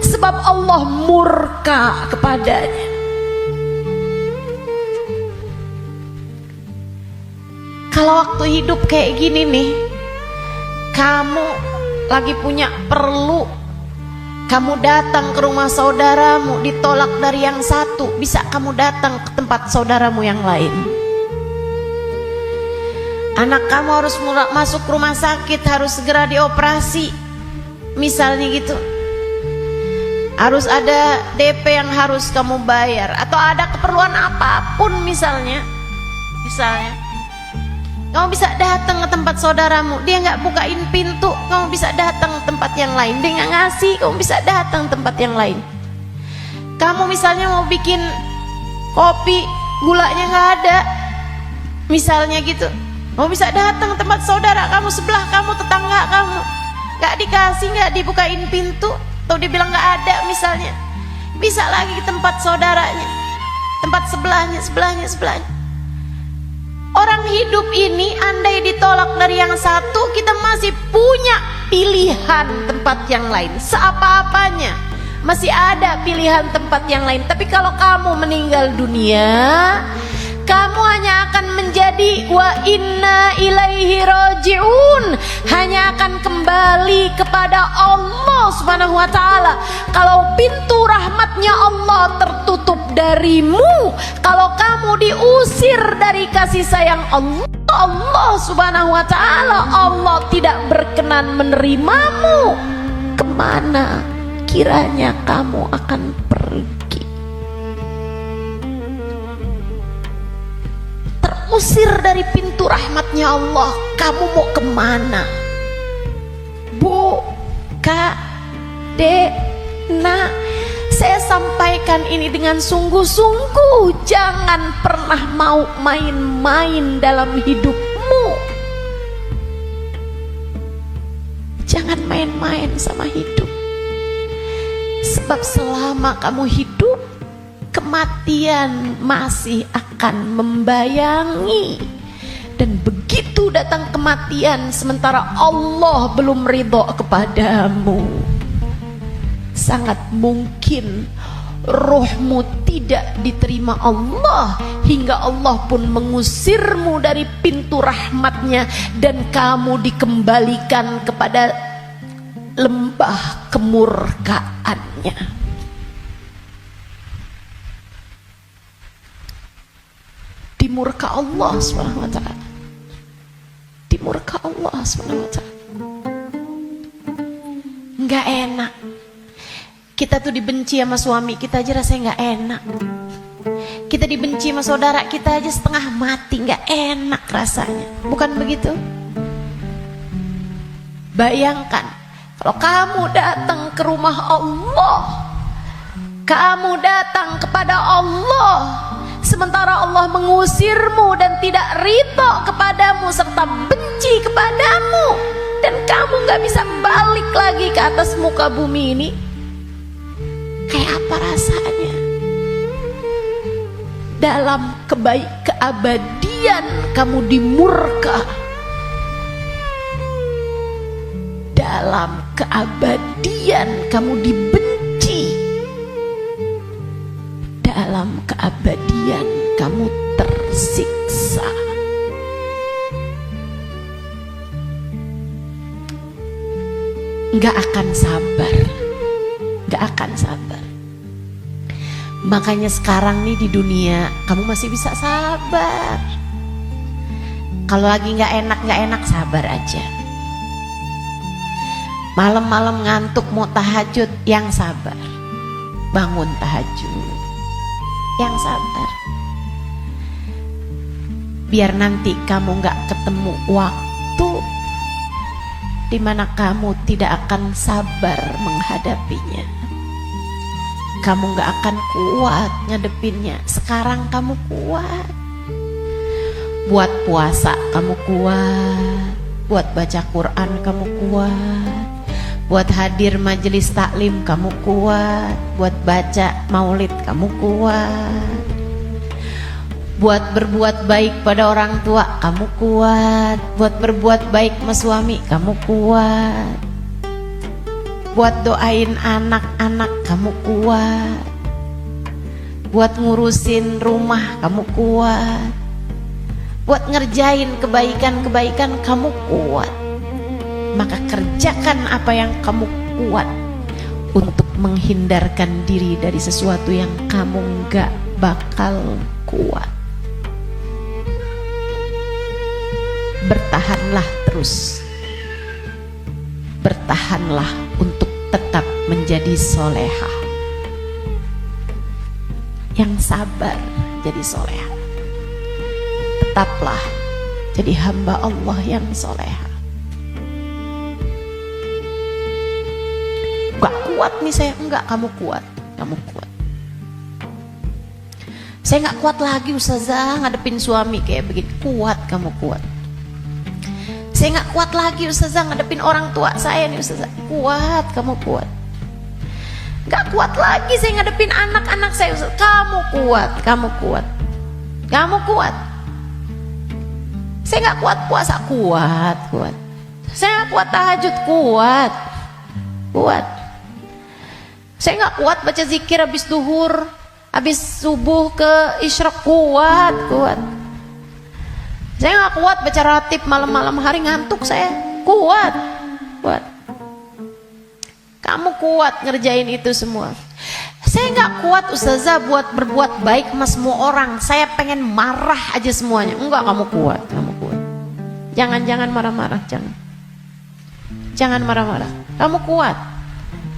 Speaker 1: sebab Allah murka kepadanya. Kalau waktu hidup kayak gini nih, kamu lagi punya perlu, kamu datang ke rumah saudaramu ditolak dari yang satu, bisa kamu datang ke tempat saudaramu yang lain. Anak kamu harus masuk rumah sakit, harus segera dioperasi, misalnya gitu. Harus ada DP yang harus kamu bayar, atau ada keperluan apapun misalnya. Kamu bisa datang ke tempat saudaramu, dia nggak bukain pintu, kamu bisa datang ke tempat yang lain. Dia nggak ngasih, kamu bisa datang ke tempat yang lain. Kamu misalnya mau bikin kopi, gulanya nggak ada, misalnya gitu, kamu bisa datang ke tempat saudara kamu, sebelah kamu, tetangga kamu, nggak dikasih, nggak dibukain pintu, atau dia bilang nggak ada misalnya, bisa lagi ke tempat saudaranya, tempat sebelahnya. Orang hidup ini andai ditolak dari yang satu, kita masih punya pilihan tempat yang lain. Seapa-apanya masih ada pilihan tempat yang lain. Tapi kalau kamu meninggal dunia, kamu hanya akan menjadi wa inna ilaihi raji'un, hanya akan kembali kepada Allah Subhanahu wa ta'ala. Kalau pintu rahmatnya Allah tertutup darimu, kalau kamu diusir dari kasih sayang Allah Subhanahu wa ta'ala, Allah tidak berkenan menerimamu, kemana kiranya kamu akan pergi? Usir dari pintu rahmatnya Allah, kamu mau kemana? Bu, Kak, Dek, Nak, saya sampaikan ini dengan sungguh-sungguh. Jangan pernah mau main-main dalam hidupmu. Jangan main-main sama hidup. Sebab selama kamu hidup, kematian masih akan membayangi. Dan begitu datang kematian sementara Allah belum ridho kepadamu, sangat mungkin rohmu tidak diterima Allah, hingga Allah pun mengusirmu dari pintu rahmatnya, dan kamu dikembalikan kepada lembah kemurkaannya. Dimurka Allah Subhanahu wa ta'ala. Dimurka Allah Subhanahu wa ta'ala. Enggak enak. Kita tuh dibenci sama suami kita aja rasanya enggak enak. Kita dibenci sama saudara kita aja setengah mati, enggak enak rasanya. Bukan begitu? Bayangkan kalau kamu datang ke rumah Allah, kamu datang kepada Allah, sementara Allah mengusirmu dan tidak ridho kepadamu serta benci kepadamu, dan kamu gak bisa balik lagi ke atas muka bumi ini, kayak apa rasanya? Dalam keabadian kamu dimurka, dalam keabadian kamu dibenci, dalam keabadian kamu tersiksa. Gak akan sabar, gak akan sabar. Makanya sekarang nih di dunia kamu masih bisa sabar. Kalau lagi gak enak sabar aja. Malam-malam ngantuk mau tahajud, yang sabar. Bangun tahajud, yang sabar. Biar nanti kamu gak ketemu waktu dimana kamu tidak akan sabar menghadapinya. Kamu gak akan kuat ngadepinnya. Sekarang kamu kuat. Buat puasa kamu kuat, buat baca Quran kamu kuat, buat hadir majelis taklim kamu kuat, buat baca maulid kamu kuat, buat berbuat baik pada orang tua kamu kuat, buat berbuat baik sama suami kamu kuat, buat doain anak-anak kamu kuat, buat ngurusin rumah kamu kuat, buat ngerjain kebaikan-kebaikan kamu kuat. Maka kerjakan apa yang kamu kuat untuk menghindarkan diri dari sesuatu yang kamu gak bakal kuat. Bertahanlah terus. Bertahanlah untuk tetap menjadi solehah. Yang sabar jadi solehah. Tetaplah jadi hamba Allah yang solehah. Gak kuat nih saya, enggak, kamu kuat, kamu kuat. Saya gak kuat lagi Ustazah ngadepin suami kayak begini. Kuat, kamu kuat. Saya gak kuat lagi Ustazah ngadepin orang tua saya nih Ustazah. Kuat, kamu kuat. Gak kuat lagi saya ngadepin anak-anak saya Ustazah. Kamu kuat, kamu kuat. Kamu kuat. Saya nggak kuat puasa, kuat. Saya nggak kuat tahajud, kuat. Saya nggak kuat baca zikir habis duhur, habis subuh ke isyraq, kuat. Saya nggak kuat baca ratib malam-malam hari, ngantuk saya, kuat. Kamu kuat ngerjain itu semua. Saya nggak kuat ustazah buat berbuat baik sama semua orang. Saya pengen marah aja semuanya. Enggak, kamu kuat. Jangan marah-marah, jangan marah-marah. Kamu kuat,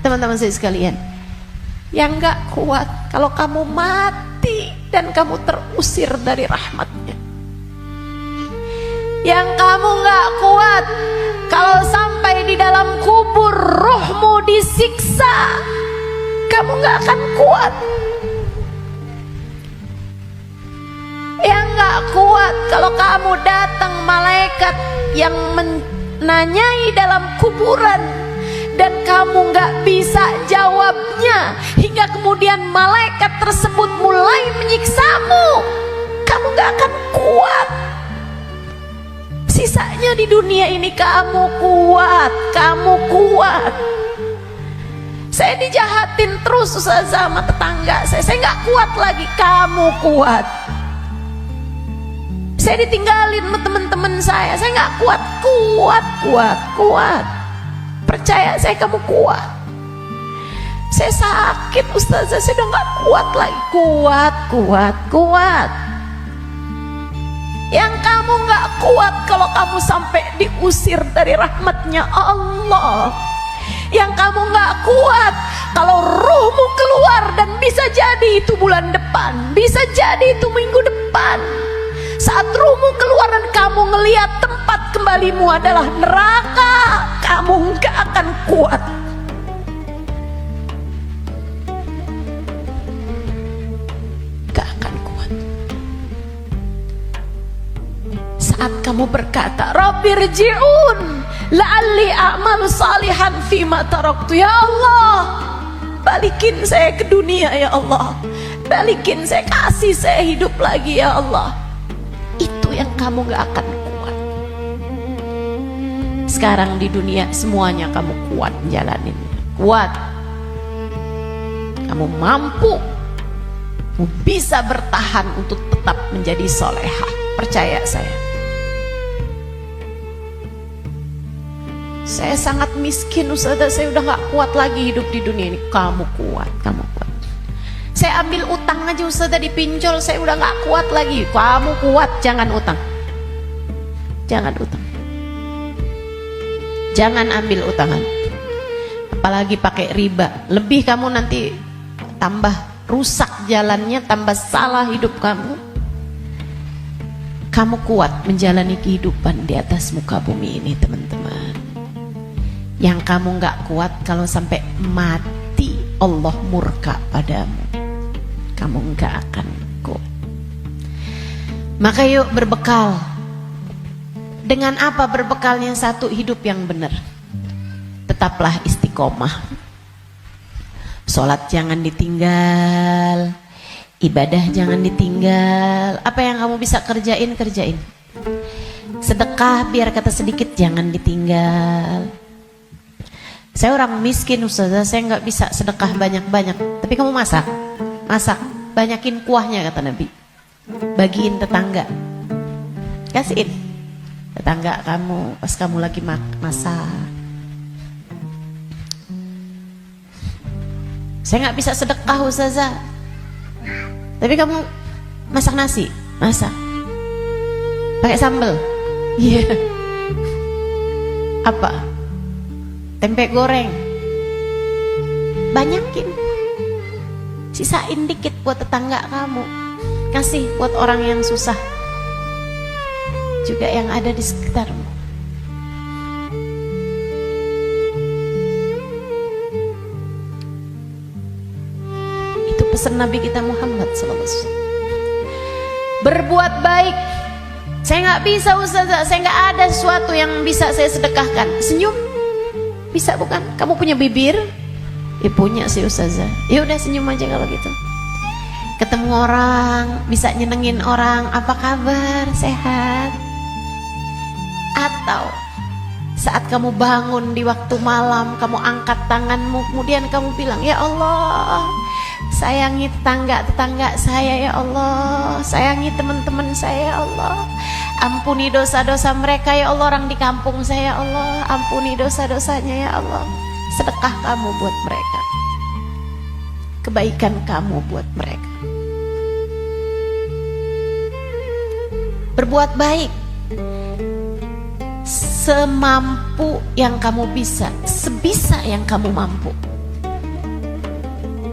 Speaker 1: teman-teman saya sekalian. Yang nggak kuat kalau kamu mati dan kamu terusir dari rahmatnya. Yang kamu nggak kuat kalau sampai di dalam kubur ruhmu disiksa, kamu nggak akan kuat. Yang nggak kuat kalau kamu datang malaikat yang menanyai dalam kuburan dan kamu nggak bisa jawabnya, hingga kemudian malaikat tersebut mulai menyiksamu, kamu nggak akan kuat. Sisanya di dunia ini kamu kuat. Saya dijahatin terus sama tetangga saya nggak kuat lagi, kamu kuat. Saya ditinggalin sama teman-teman saya nggak kuat. Percaya saya, kamu kuat. Saya sakit ustazah, saya udah nggak kuat lagi, kuat. Yang kamu nggak kuat kalau kamu sampai diusir dari rahmatnya Allah. Yang kamu nggak kuat kalau ruhmu keluar, dan bisa jadi itu bulan depan, bisa jadi itu minggu depan. Saat ruhmu keluar dan kamu ngelihat tempat kembalimu adalah neraka, kamu nggak akan kuat. Saat kamu berkata, Rabbirji'un la'alli a'malu salihan fima taraktu. Ya Allah, balikin saya ke dunia ya Allah, balikin saya, kasih saya hidup lagi ya Allah. Itu yang kamu gak akan kuat. Sekarang di dunia semuanya kamu kuat jalanin, kuat. Kamu mampu, kamu bisa bertahan untuk tetap menjadi solehah. Percaya saya. Saya sangat miskin ustazah, saya udah gak kuat lagi hidup di dunia ini. Kamu kuat. Saya ambil utang aja ustazah, dipinjol, saya udah gak kuat lagi. Kamu kuat, jangan utang. Jangan ambil utangan, apalagi pakai riba. Lebih kamu nanti tambah rusak jalannya, tambah salah hidup kamu. Kamu kuat menjalani kehidupan di atas muka bumi ini teman-teman. Yang kamu gak kuat kalau sampai mati Allah murka padamu, kamu gak akan kuat. Maka yuk berbekal. Dengan apa berbekalnya? Satu, hidup yang benar. Tetaplah istiqomah. Sholat jangan ditinggal, ibadah jangan ditinggal. Apa yang kamu bisa kerjain. Sedekah biar kata sedikit jangan ditinggal. Saya orang miskin ustazah, saya nggak bisa sedekah banyak-banyak. Tapi kamu masak, banyakin kuahnya kata Nabi. Bagiin tetangga, kasihin tetangga kamu pas kamu lagi masak. Saya nggak bisa sedekah ustazah, tapi kamu masak nasi, pakai sambal, iya. Apa? Tempe goreng, banyakin, sisain dikit buat tetangga kamu, kasih buat orang yang susah juga yang ada di sekitarmu. Itu pesan Nabi kita Muhammad SAW. Berbuat baik. Saya nggak bisa ustazah, saya nggak ada sesuatu yang bisa saya sedekahkan. Senyum bisa bukan? Kamu punya bibir? Ya punya sih ustazah. Ya udah senyum aja kalau gitu. Ketemu orang, bisa nyenengin orang, apa kabar? Sehat? Atau saat kamu bangun di waktu malam, kamu angkat tanganmu, kemudian kamu bilang, ya Allah, sayangi tetangga-tetangga saya ya Allah, sayangi teman-teman saya ya Allah, ampuni dosa-dosa mereka ya Allah, orang di kampung saya ya Allah, ampuni dosa-dosanya ya Allah. Sedekah kamu buat mereka, kebaikan kamu buat mereka. Berbuat baik semampu yang kamu bisa, sebisa yang kamu mampu.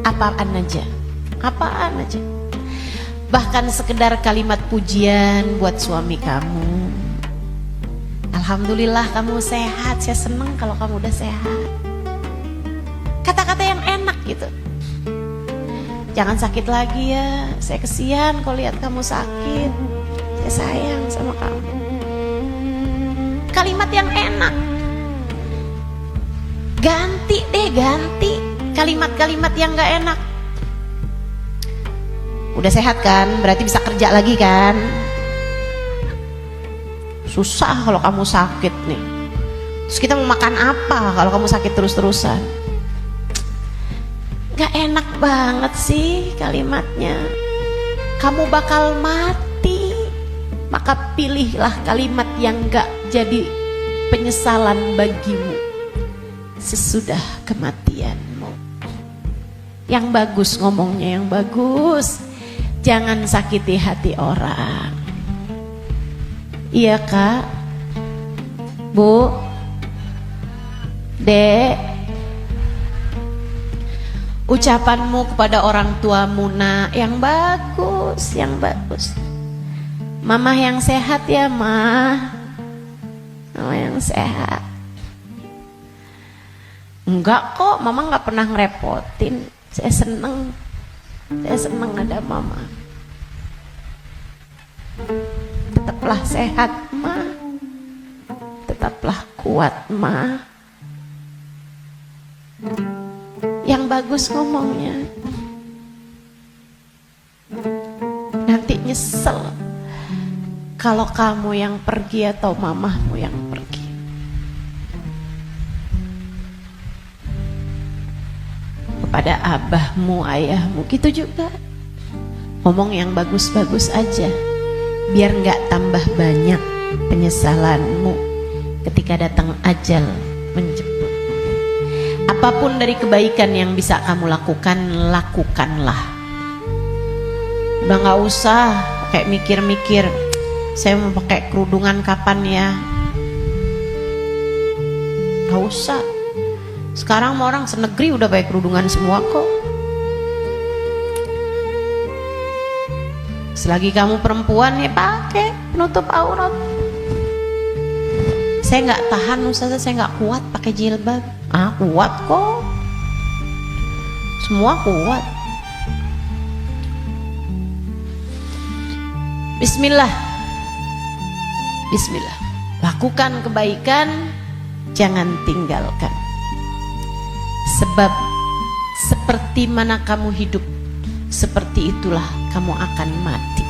Speaker 1: Apaan aja. Bahkan sekedar kalimat pujian buat suami kamu. Alhamdulillah kamu sehat, saya seneng kalau kamu udah sehat. Kata-kata yang enak gitu. Jangan sakit lagi ya, saya kesian kalau lihat kamu sakit, saya sayang sama kamu. Kalimat yang enak. Ganti kalimat-kalimat yang gak enak. Udah sehat kan, berarti bisa kerja lagi kan. Susah kalau kamu sakit nih. Terus kita mau makan apa kalau kamu sakit terus-terusan? Gak enak banget sih kalimatnya. Kamu bakal mati, maka pilihlah kalimat yang gak jadi penyesalan bagimu sesudah kematianmu. Yang bagus ngomongnya, yang bagus. Jangan sakiti hati orang. Iya Kak, Bu, Dek, ucapanmu kepada orang tuamu nak, yang bagus, yang bagus. Mama yang sehat ya Mah, Mama yang sehat. Enggak kok, Mama nggak pernah ngerepotin. Saya seneng ada Mama. Tetaplah sehat Ma, tetaplah kuat Ma. Yang bagus ngomongnya. Nanti nyesel kalau kamu yang pergi atau mamahmu yang pergi. Kepada abahmu, ayahmu, gitu juga. Ngomong yang bagus-bagus aja, biar nggak tambah banyak penyesalanmu ketika datang ajal menjemput. Apapun dari kebaikan yang bisa kamu lakukan, lakukanlah. Udah nggak usah kayak mikir-mikir, saya mau pakai kerudungan kapan ya. Nggak usah. Sekarang orang senegeri udah pakai kerudungan semua kok. Selagi kamu perempuan ya pakai penutup aurat. Saya nggak tahan Ustazah, saya nggak kuat pakai jilbab. Kuat kok. Semua kuat. Bismillah. Bismillah. Lakukan kebaikan, jangan tinggalkan. Sebab seperti mana kamu hidup, seperti itulah kamu akan mati.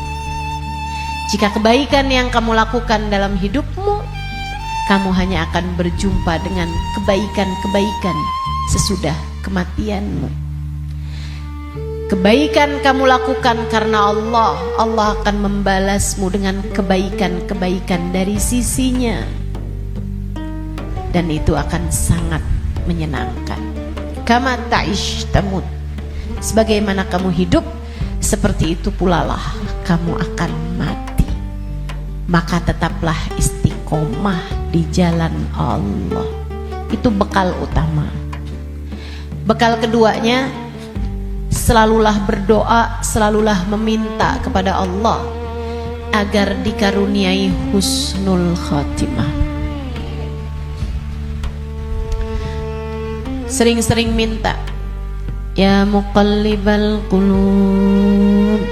Speaker 1: Jika kebaikan yang kamu lakukan dalam hidupmu, kamu hanya akan berjumpa dengan kebaikan-kebaikan sesudah kematianmu. Kebaikan kamu lakukan karena Allah, Allah akan membalasmu dengan kebaikan-kebaikan dari sisinya. Dan itu akan sangat menyenangkan. Kama ta'ish tamut, sebagaimana kamu hidup, seperti itu pula lah kamu akan mati. Maka tetaplah istiqomah di jalan Allah. Itu bekal utama. Bekal keduanya, selalulah berdoa, selalulah meminta kepada Allah agar dikaruniai husnul khatimah. Sering-sering minta, ya muqallibal qulub,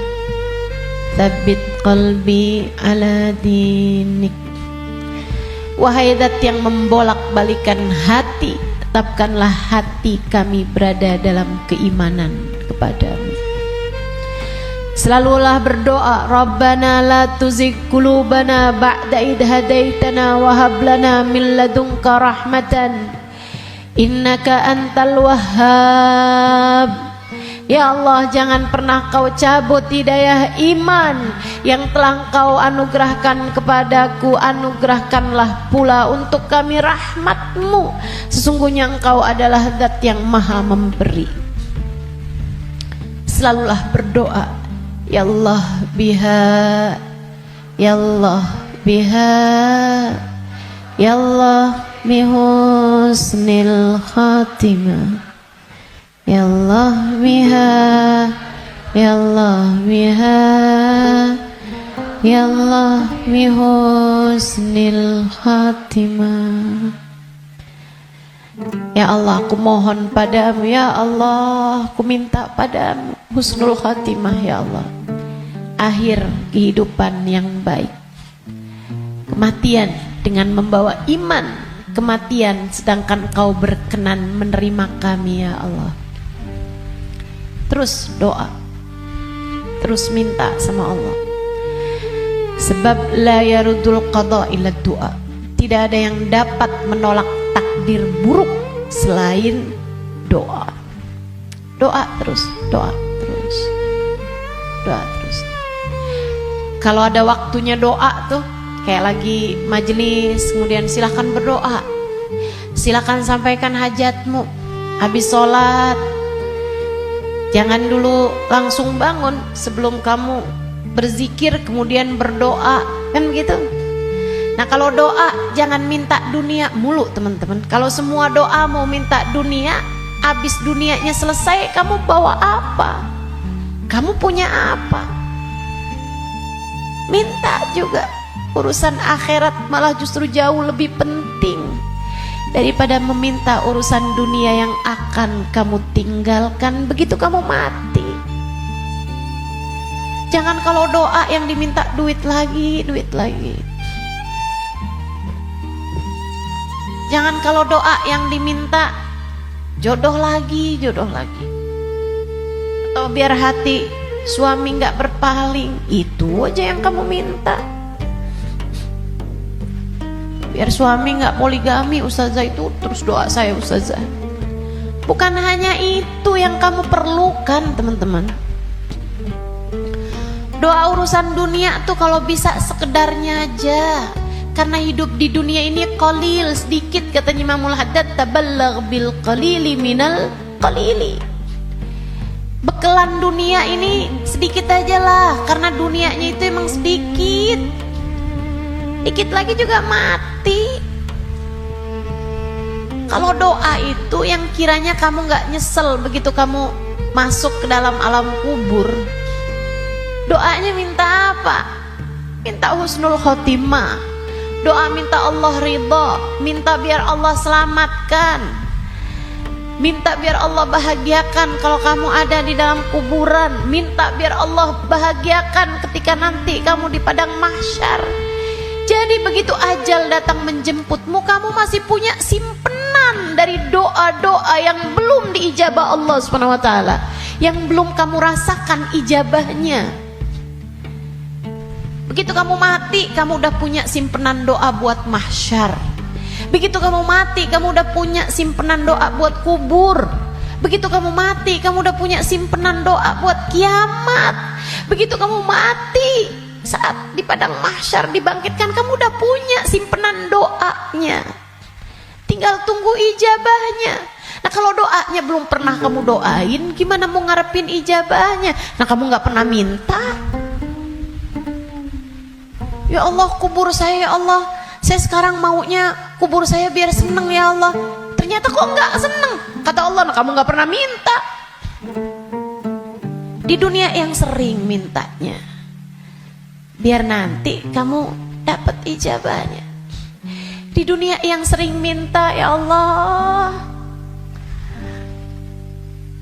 Speaker 1: tsabbit qalbi ala dinik. Wahai zat yang membolak-balikan hati, tetapkanlah hati kami berada dalam keimanan kepadamu. Selalulah berdoa, Rabbana la tuzigh qulubana ba'da idh hadaitana wa hab lana min ladunka rahmatan innaka antal wahhab. Ya Allah, jangan pernah kau cabut hidayah iman yang telah kau anugerahkan kepadaku. Anugerahkanlah pula untuk kami rahmatmu. Sesungguhnya engkau adalah zat yang maha memberi. Selalulah berdoa, Ya Allah biha, Ya Allah biha, Ya Allah bihusnil khatimah, Ya Allah biha, Ya Allah biha, Ya Allah bihusnil khatimah. Ya Allah, aku mohon padamu, Ya Allah, aku minta padamu husnul khatimah, Ya Allah, akhir kehidupan yang baik, kematian dengan membawa iman, kematian sedangkan Kau berkenan menerima kami, Ya Allah. Terus doa, terus minta sama Allah. Sebab la yarudul qada illa doa. Tidak ada yang dapat menolak takdir buruk selain doa. Doa terus, doa terus, doa terus. Kalau ada waktunya doa tuh, kayak lagi majelis, kemudian silakan berdoa, silakan sampaikan hajatmu. Habis sholat, jangan dulu langsung bangun, sebelum kamu berzikir kemudian berdoa, kan begitu. Nah kalau doa jangan minta dunia mulu teman-teman. Kalau semua doa mau minta dunia, habis dunianya selesai kamu bawa apa? Kamu punya apa? Minta juga. Urusan akhirat malah justru jauh lebih penting daripada meminta urusan dunia yang akan kamu tinggalkan begitu kamu mati. Jangan kalau doa yang diminta duit lagi, duit lagi. Jangan kalau doa yang diminta jodoh lagi, jodoh lagi. Atau biar hati suami gak berpaling, itu aja yang kamu minta. Biar suami gak poligami, ustazah, itu terus doa saya ustazah. Bukan hanya itu yang kamu perlukan teman-teman. Doa urusan dunia tuh kalau bisa sekedarnya aja. Karena hidup di dunia ini qalil, sedikit, katanya Imamul Haddad, tabalagh bil qalili minal qalili. Bekelan dunia ini sedikit aja lah, karena dunianya itu emang sedikit. Dikit lagi juga mati. Kalau doa itu yang kiranya kamu gak nyesel begitu kamu masuk ke dalam alam kubur. Doanya minta apa? Minta husnul khotimah. Doa minta Allah ridha, minta biar Allah selamatkan, minta biar Allah bahagiakan kalau kamu ada di dalam kuburan, minta biar Allah bahagiakan ketika nanti kamu di padang mahsyar. Jadi begitu ajal datang menjemputmu, kamu masih punya simpenan dari doa-doa yang belum diijabah Allah SWT, yang belum kamu rasakan ijabahnya. Begitu kamu mati, kamu udah punya simpenan doa buat mahsyar. Begitu kamu mati, kamu udah punya simpenan doa buat kubur. Begitu kamu mati, kamu udah punya simpenan doa buat kiamat. Begitu kamu mati, saat di padang mahsyar dibangkitkan, kamu udah punya simpenan doanya. Tinggal tunggu ijabahnya. Nah kalau doanya belum pernah kamu doain, gimana mau ngarepin ijabahnya? Nah kamu gak pernah minta. Ya Allah, kubur saya, ya Allah, saya sekarang maunya kubur saya biar seneng, ya Allah. Ternyata kok nggak seneng, kata Allah. Nah kamu nggak pernah minta. Di dunia yang sering mintanya, biar nanti kamu dapat ijabahnya. Di dunia yang sering minta, ya Allah,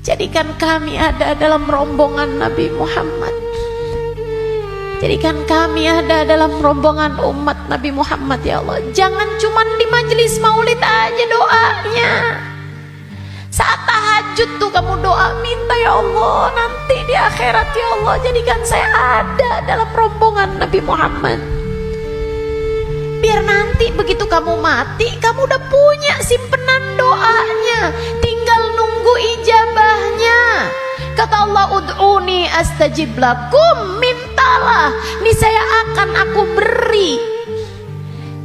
Speaker 1: jadikan kami ada dalam rombongan Nabi Muhammad. Jadikan kami ada dalam rombongan umat Nabi Muhammad, ya Allah. Jangan cuma di majelis maulid aja doanya. Saat tahajud tuh kamu doa, minta ya Allah nanti di akhirat, ya Allah jadikan saya ada dalam rombongan Nabi Muhammad. Biar nanti begitu kamu mati, kamu udah punya simpenan doanya, tinggal nunggu ijabahnya. Kata Allah, ud'uni astajib lakum, mintalah, niscaya akan aku beri.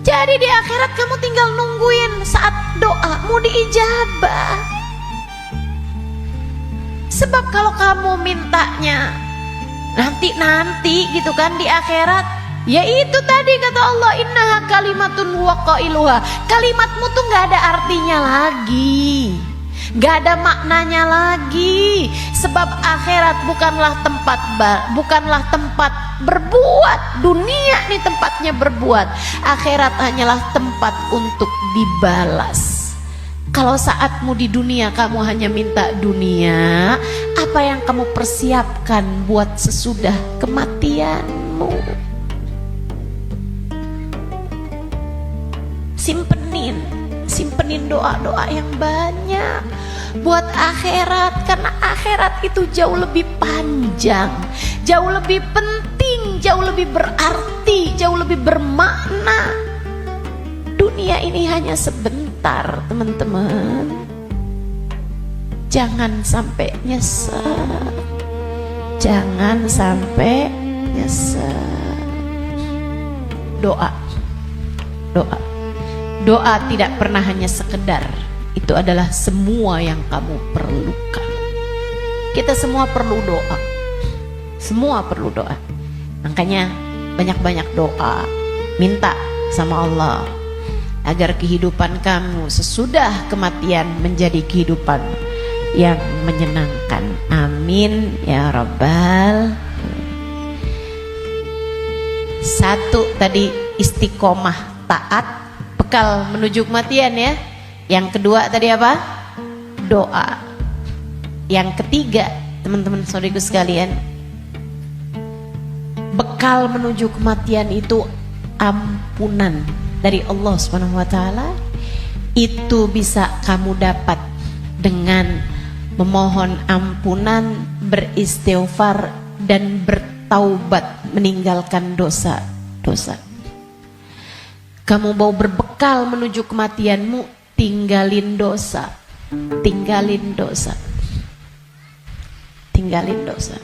Speaker 1: Jadi di akhirat kamu tinggal nungguin saat doamu diijabah. Sebab kalau kamu mintanya nanti gitu kan di akhirat, ya itu tadi kata Allah, innaha kalimatun huwa qailuha. Kalimatmu tuh gak ada artinya lagi, gak ada maknanya lagi. Sebab akhirat bukanlah tempat berbuat. Dunia nih tempatnya berbuat, akhirat hanyalah tempat untuk dibalas. Kalau saatmu di dunia kamu hanya minta dunia, apa yang kamu persiapkan buat sesudah kematianmu? Simpenin doa-doa yang banyak buat akhirat, karena akhirat itu jauh lebih panjang, jauh lebih penting, jauh lebih berarti, jauh lebih bermakna. Dunia ini hanya sebentar, teman-teman. Jangan sampai nyesel. Jangan sampai nyesel. Doa. Doa tidak pernah hanya sekedar. Itu adalah semua yang kamu perlukan. Kita semua perlu doa. Semua perlu doa. Makanya banyak-banyak doa. Minta sama Allah agar kehidupan kamu sesudah kematian menjadi kehidupan yang menyenangkan. Amin ya Rabbal. Satu tadi istiqomah taat, bekal menuju kematian ya. Yang kedua tadi apa? Doa. Yang ketiga, teman-teman saudariku sekalian, bekal menuju kematian itu ampunan dari Allah Subhanahu wa taala. Itu bisa kamu dapat dengan memohon ampunan, beristighfar dan bertaubat, meninggalkan dosa-dosa. Kamu mau berbekal menuju kematianmu, tinggalin dosa. Tinggalin dosa. Tinggalin dosa.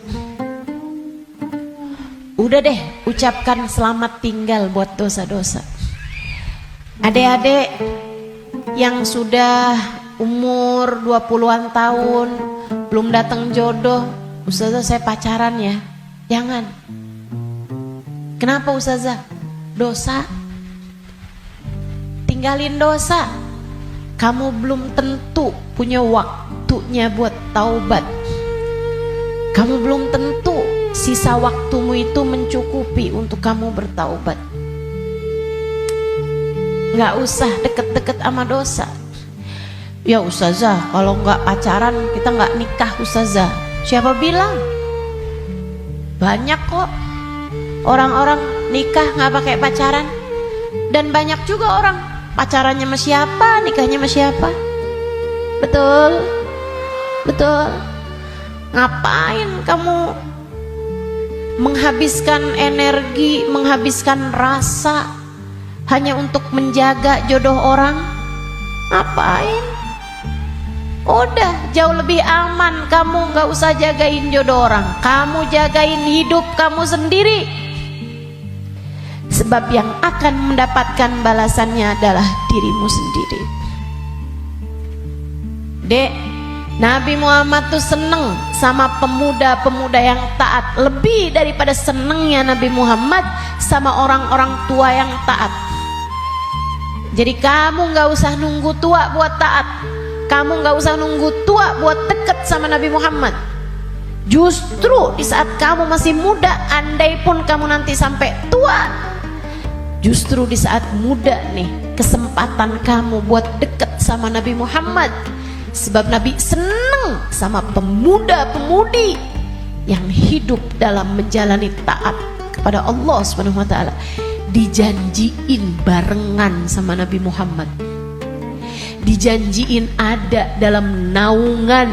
Speaker 1: Udah deh, ucapkan selamat tinggal buat dosa-dosa. Adik-adik yang sudah umur 20-an tahun belum datang jodoh, Ustazah saya pacaran ya. Jangan. Kenapa Ustazah? Dosa. Tinggalin dosa. Kamu belum tentu punya waktunya buat taubat. Kamu belum tentu sisa waktumu itu mencukupi untuk kamu bertaubat. Nggak usah deket-deket sama dosa. Ya Ustazah, kalau nggak pacaran kita nggak nikah Ustazah. Siapa bilang? Banyak kok orang-orang nikah nggak pakai pacaran. Dan banyak juga orang pacarannya sama siapa, nikahnya sama siapa. Betul? Betul. Ngapain kamu menghabiskan energi, menghabiskan rasa hanya untuk menjaga jodoh orang? Ngapain? Udah jauh lebih aman kamu gak usah jagain jodoh orang, kamu jagain hidup kamu sendiri. Sebab yang akan mendapatkan balasannya adalah dirimu sendiri. Dek, Nabi Muhammad tuh seneng sama pemuda-pemuda yang taat, lebih daripada senengnya Nabi Muhammad sama orang-orang tua yang taat. Jadi kamu gak usah nunggu tua buat taat. Kamu gak usah nunggu tua buat deket sama Nabi Muhammad. Justru di saat kamu masih muda, andai pun kamu nanti sampai tua, justru di saat muda nih kesempatan kamu buat deket sama Nabi Muhammad. Sebab Nabi seneng sama pemuda-pemudi yang hidup dalam menjalani taat kepada Allah Subhanahu wa taala. Dijanjiin barengan sama Nabi Muhammad, dijanjiin ada dalam naungan,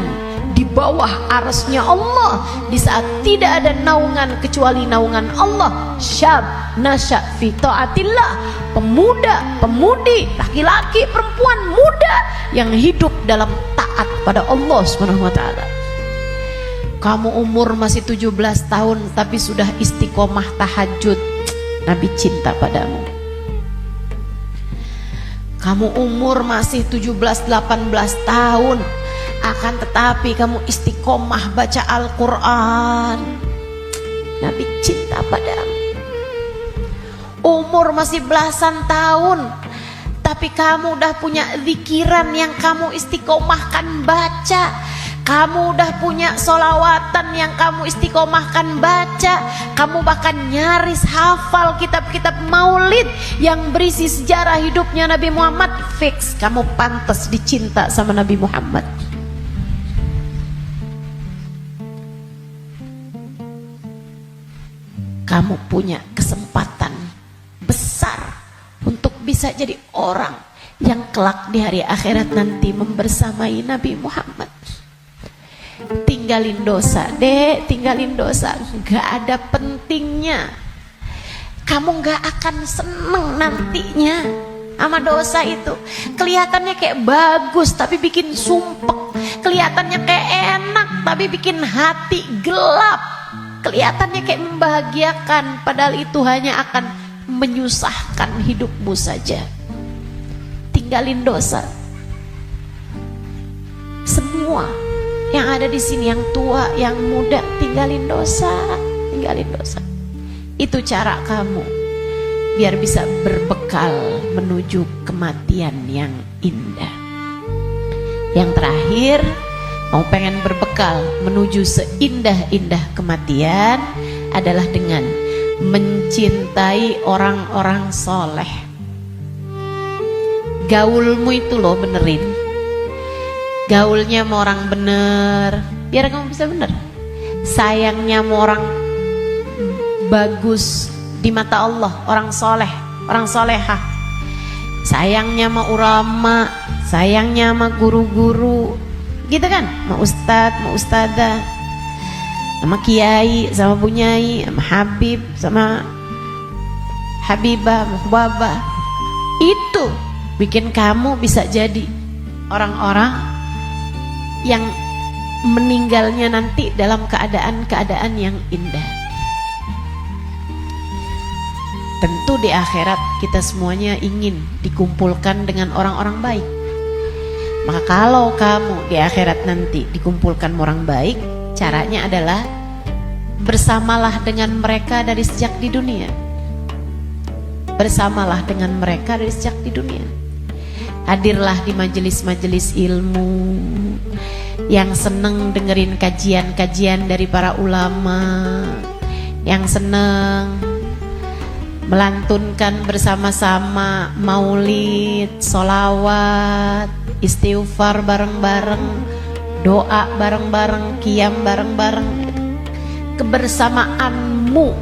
Speaker 1: di bawah arasnya Allah, di saat tidak ada naungan kecuali naungan Allah. Syab nasya fi taatillah, pemuda, pemudi, laki-laki, perempuan, muda yang hidup dalam taat pada Allah Subhanahu wa taala. Kamu umur masih 17 tahun tapi sudah istiqomah tahajud, Nabi cinta padamu. Kamu umur masih 17-18 tahun, akan tetapi kamu istiqomah baca Al-Quran, Nabi cinta padamu. Umur masih belasan tahun, tapi kamu udah punya zikiran yang kamu istiqomahkan baca. Kamu udah punya solawatan yang kamu istiqomahkan baca. Kamu bahkan nyaris hafal kitab-kitab maulid yang berisi sejarah hidupnya Nabi Muhammad. Fix, kamu pantas dicinta sama Nabi Muhammad. Kamu punya kesempatan besar untuk bisa jadi orang yang kelak di hari akhirat nanti membersamai Nabi Muhammad. Tinggalin dosa, dek, tinggalin dosa, gak ada pentingnya. Kamu gak akan seneng nantinya sama dosa itu. Kelihatannya kayak bagus tapi bikin sumpek, kelihatannya kayak enak tapi bikin hati gelap, kelihatannya kayak membahagiakan padahal itu hanya akan menyusahkan hidupmu saja. Tinggalin dosa. Semua yang ada di sini, yang tua, yang muda, tinggalin dosa, tinggalin dosa. Itu cara kamu biar bisa berbekal menuju kematian yang indah. Yang terakhir, mau pengen berbekal menuju seindah-indah kematian adalah dengan mencintai orang-orang soleh. Gaulmu itu loh benerin. Gaulnya sama orang bener, biar kamu bisa bener. Sayangnya sama orang bagus di mata Allah, orang soleh, orang solehah. Sayangnya sama ulama, sayangnya sama guru-guru, gitu kan? Sama ustadz, sama ustadzah, sama kiai, sama bunyai, sama habib, sama habibah, sama hubabah. Itu bikin kamu bisa jadi orang-orang yang meninggalnya nanti dalam keadaan-keadaan yang indah. Tentu di akhirat kita semuanya ingin dikumpulkan dengan orang-orang baik. Maka kalau kamu di akhirat nanti dikumpulkan orang baik, caranya adalah bersamalah dengan mereka dari sejak di dunia. Bersamalah dengan mereka dari sejak di dunia. Hadirlah di majelis-majelis ilmu, yang seneng dengerin kajian-kajian dari para ulama, yang seneng melantunkan bersama-sama maulid, solawat, istighfar bareng-bareng, doa bareng-bareng, qiyam bareng-bareng. Kebersamaanmu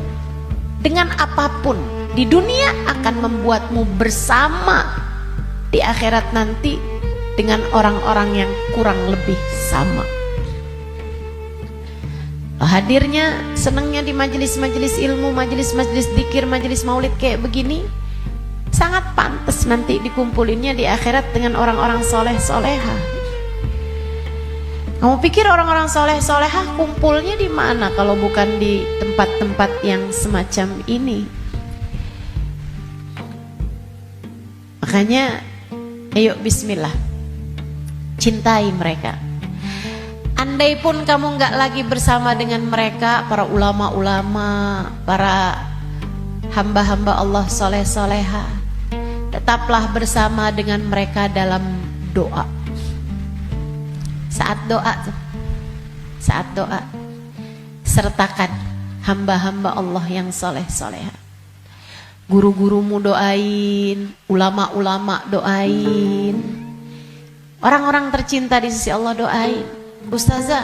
Speaker 1: dengan apapun di dunia akan membuatmu bersama di akhirat nanti dengan orang-orang yang kurang lebih sama. Hadirnya, senangnya di majelis-majelis ilmu, majelis-majelis dzikir, majelis maulid kayak begini, sangat pantas nanti dikumpulinnya di akhirat dengan orang-orang soleh-soleha. Kamu pikir orang-orang soleh-soleha kumpulnya di mana kalau bukan di tempat-tempat yang semacam ini? Makanya ayo bismillah, cintai mereka. Andai pun kamu nggak lagi bersama dengan mereka, para ulama-ulama, para hamba-hamba Allah soleh-soleha, tetaplah bersama dengan mereka dalam doa. Saat doa, sertakan hamba-hamba Allah yang soleh-soleha. Guru-gurumu doain, ulama-ulama doain, orang-orang tercinta di sisi Allah doain. Ustazah,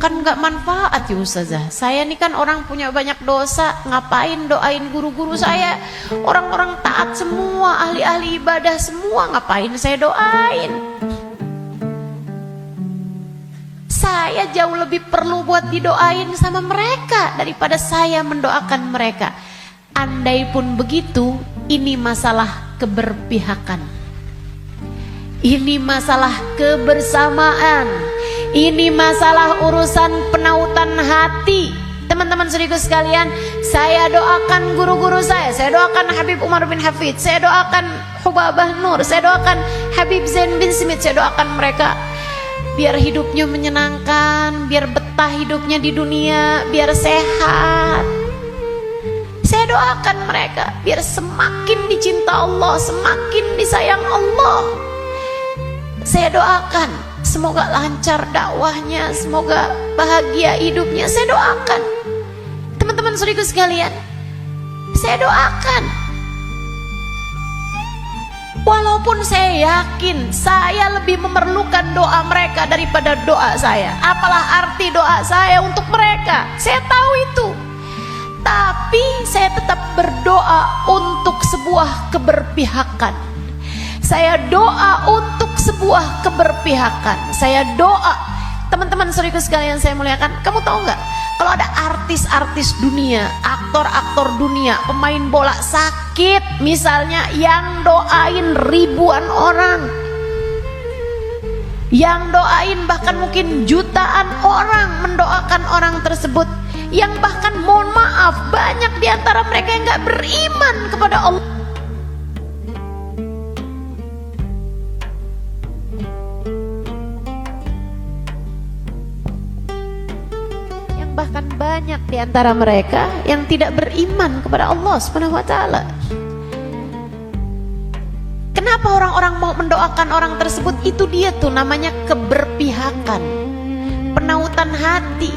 Speaker 1: kan gak manfaat ya ustazah, saya ini kan orang punya banyak dosa, ngapain doain guru-guru saya? Orang-orang taat semua, ahli-ahli ibadah semua, ngapain saya doain? saya jauh lebih perlu buat didoain sama mereka daripada saya mendoakan mereka. Andai pun begitu, ini masalah keberpihakan, ini masalah kebersamaan, ini masalah urusan penautan hati. Teman-teman saudaraku sekalian, saya doakan guru-guru saya doakan Habib Umar bin Hafid, saya doakan Hubabah Nur, saya doakan Habib Zain bin Smith, saya doakan mereka biar hidupnya menyenangkan, biar betah hidupnya di dunia, biar sehat. Saya doakan mereka biar semakin dicinta Allah, semakin disayang Allah. Saya doakan semoga lancar dakwahnya, semoga bahagia hidupnya. Saya doakan. Teman-teman saudaraku sekalian, saya doakan. Walaupun saya yakin saya lebih memerlukan doa mereka daripada doa saya. Apalah arti doa saya untuk mereka? Saya tahu itu. Tapi saya tetap berdoa untuk sebuah keberpihakan. Saya doa untuk sebuah keberpihakan. Saya doa. Teman-teman saudaraku sekalian saya muliakan, kamu tahu nggak? Kalau ada artis-artis dunia, aktor-aktor dunia, pemain bola sakit misalnya, yang doain ribuan orang, yang doain bahkan mungkin jutaan orang mendoakan orang tersebut, yang bahkan mohon maaf banyak diantara mereka yang nggak beriman kepada Allah. Bahkan banyak di antara mereka yang tidak beriman kepada Allah Subhanahu wa taala. Kenapa orang-orang mau mendoakan orang tersebut? Itu dia tuh namanya keberpihakan, penautan hati.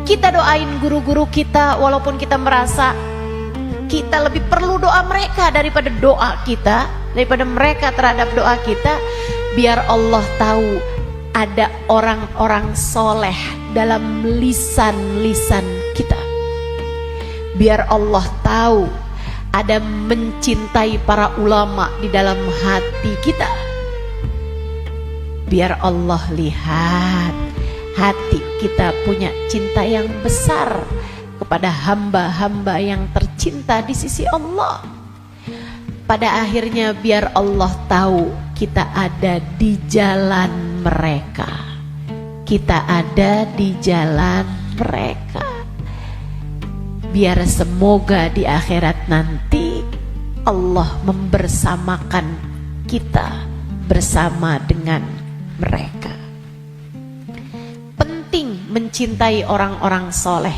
Speaker 1: Kita doain guru-guru kita walaupun kita merasa kita lebih perlu doa mereka daripada doa kita, daripada mereka terhadap doa kita. Biar Allah tahu ada orang-orang soleh dalam lisan-lisan kita. Biar Allah tahu ada mencintai para ulama di dalam hati kita. Biar Allah lihat hati kita punya cinta yang besar kepada hamba-hamba yang tercinta di sisi Allah. Pada akhirnya biar Allah tahu kita ada di jalan mereka, kita ada di jalan mereka. Biar semoga di akhirat nanti Allah membersamakan kita bersama dengan mereka. Penting mencintai orang-orang soleh,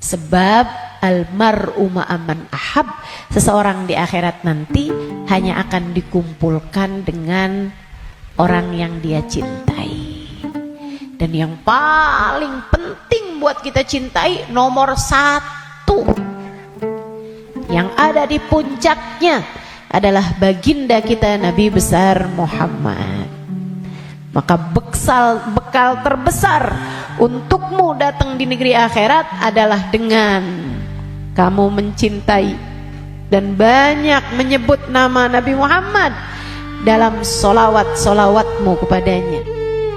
Speaker 1: sebab almar'u ma'aman ahab, seseorang di akhirat nanti hanya akan dikumpulkan dengan orang yang dia cintai. Dan yang paling penting buat kita cintai, nomor satu, yang ada di puncaknya adalah baginda kita Nabi besar Muhammad. Maka bekal terbesar untukmu datang di negeri akhirat adalah dengan kamu mencintai dan banyak menyebut nama Nabi Muhammad dalam solawat-solawatmu kepadanya.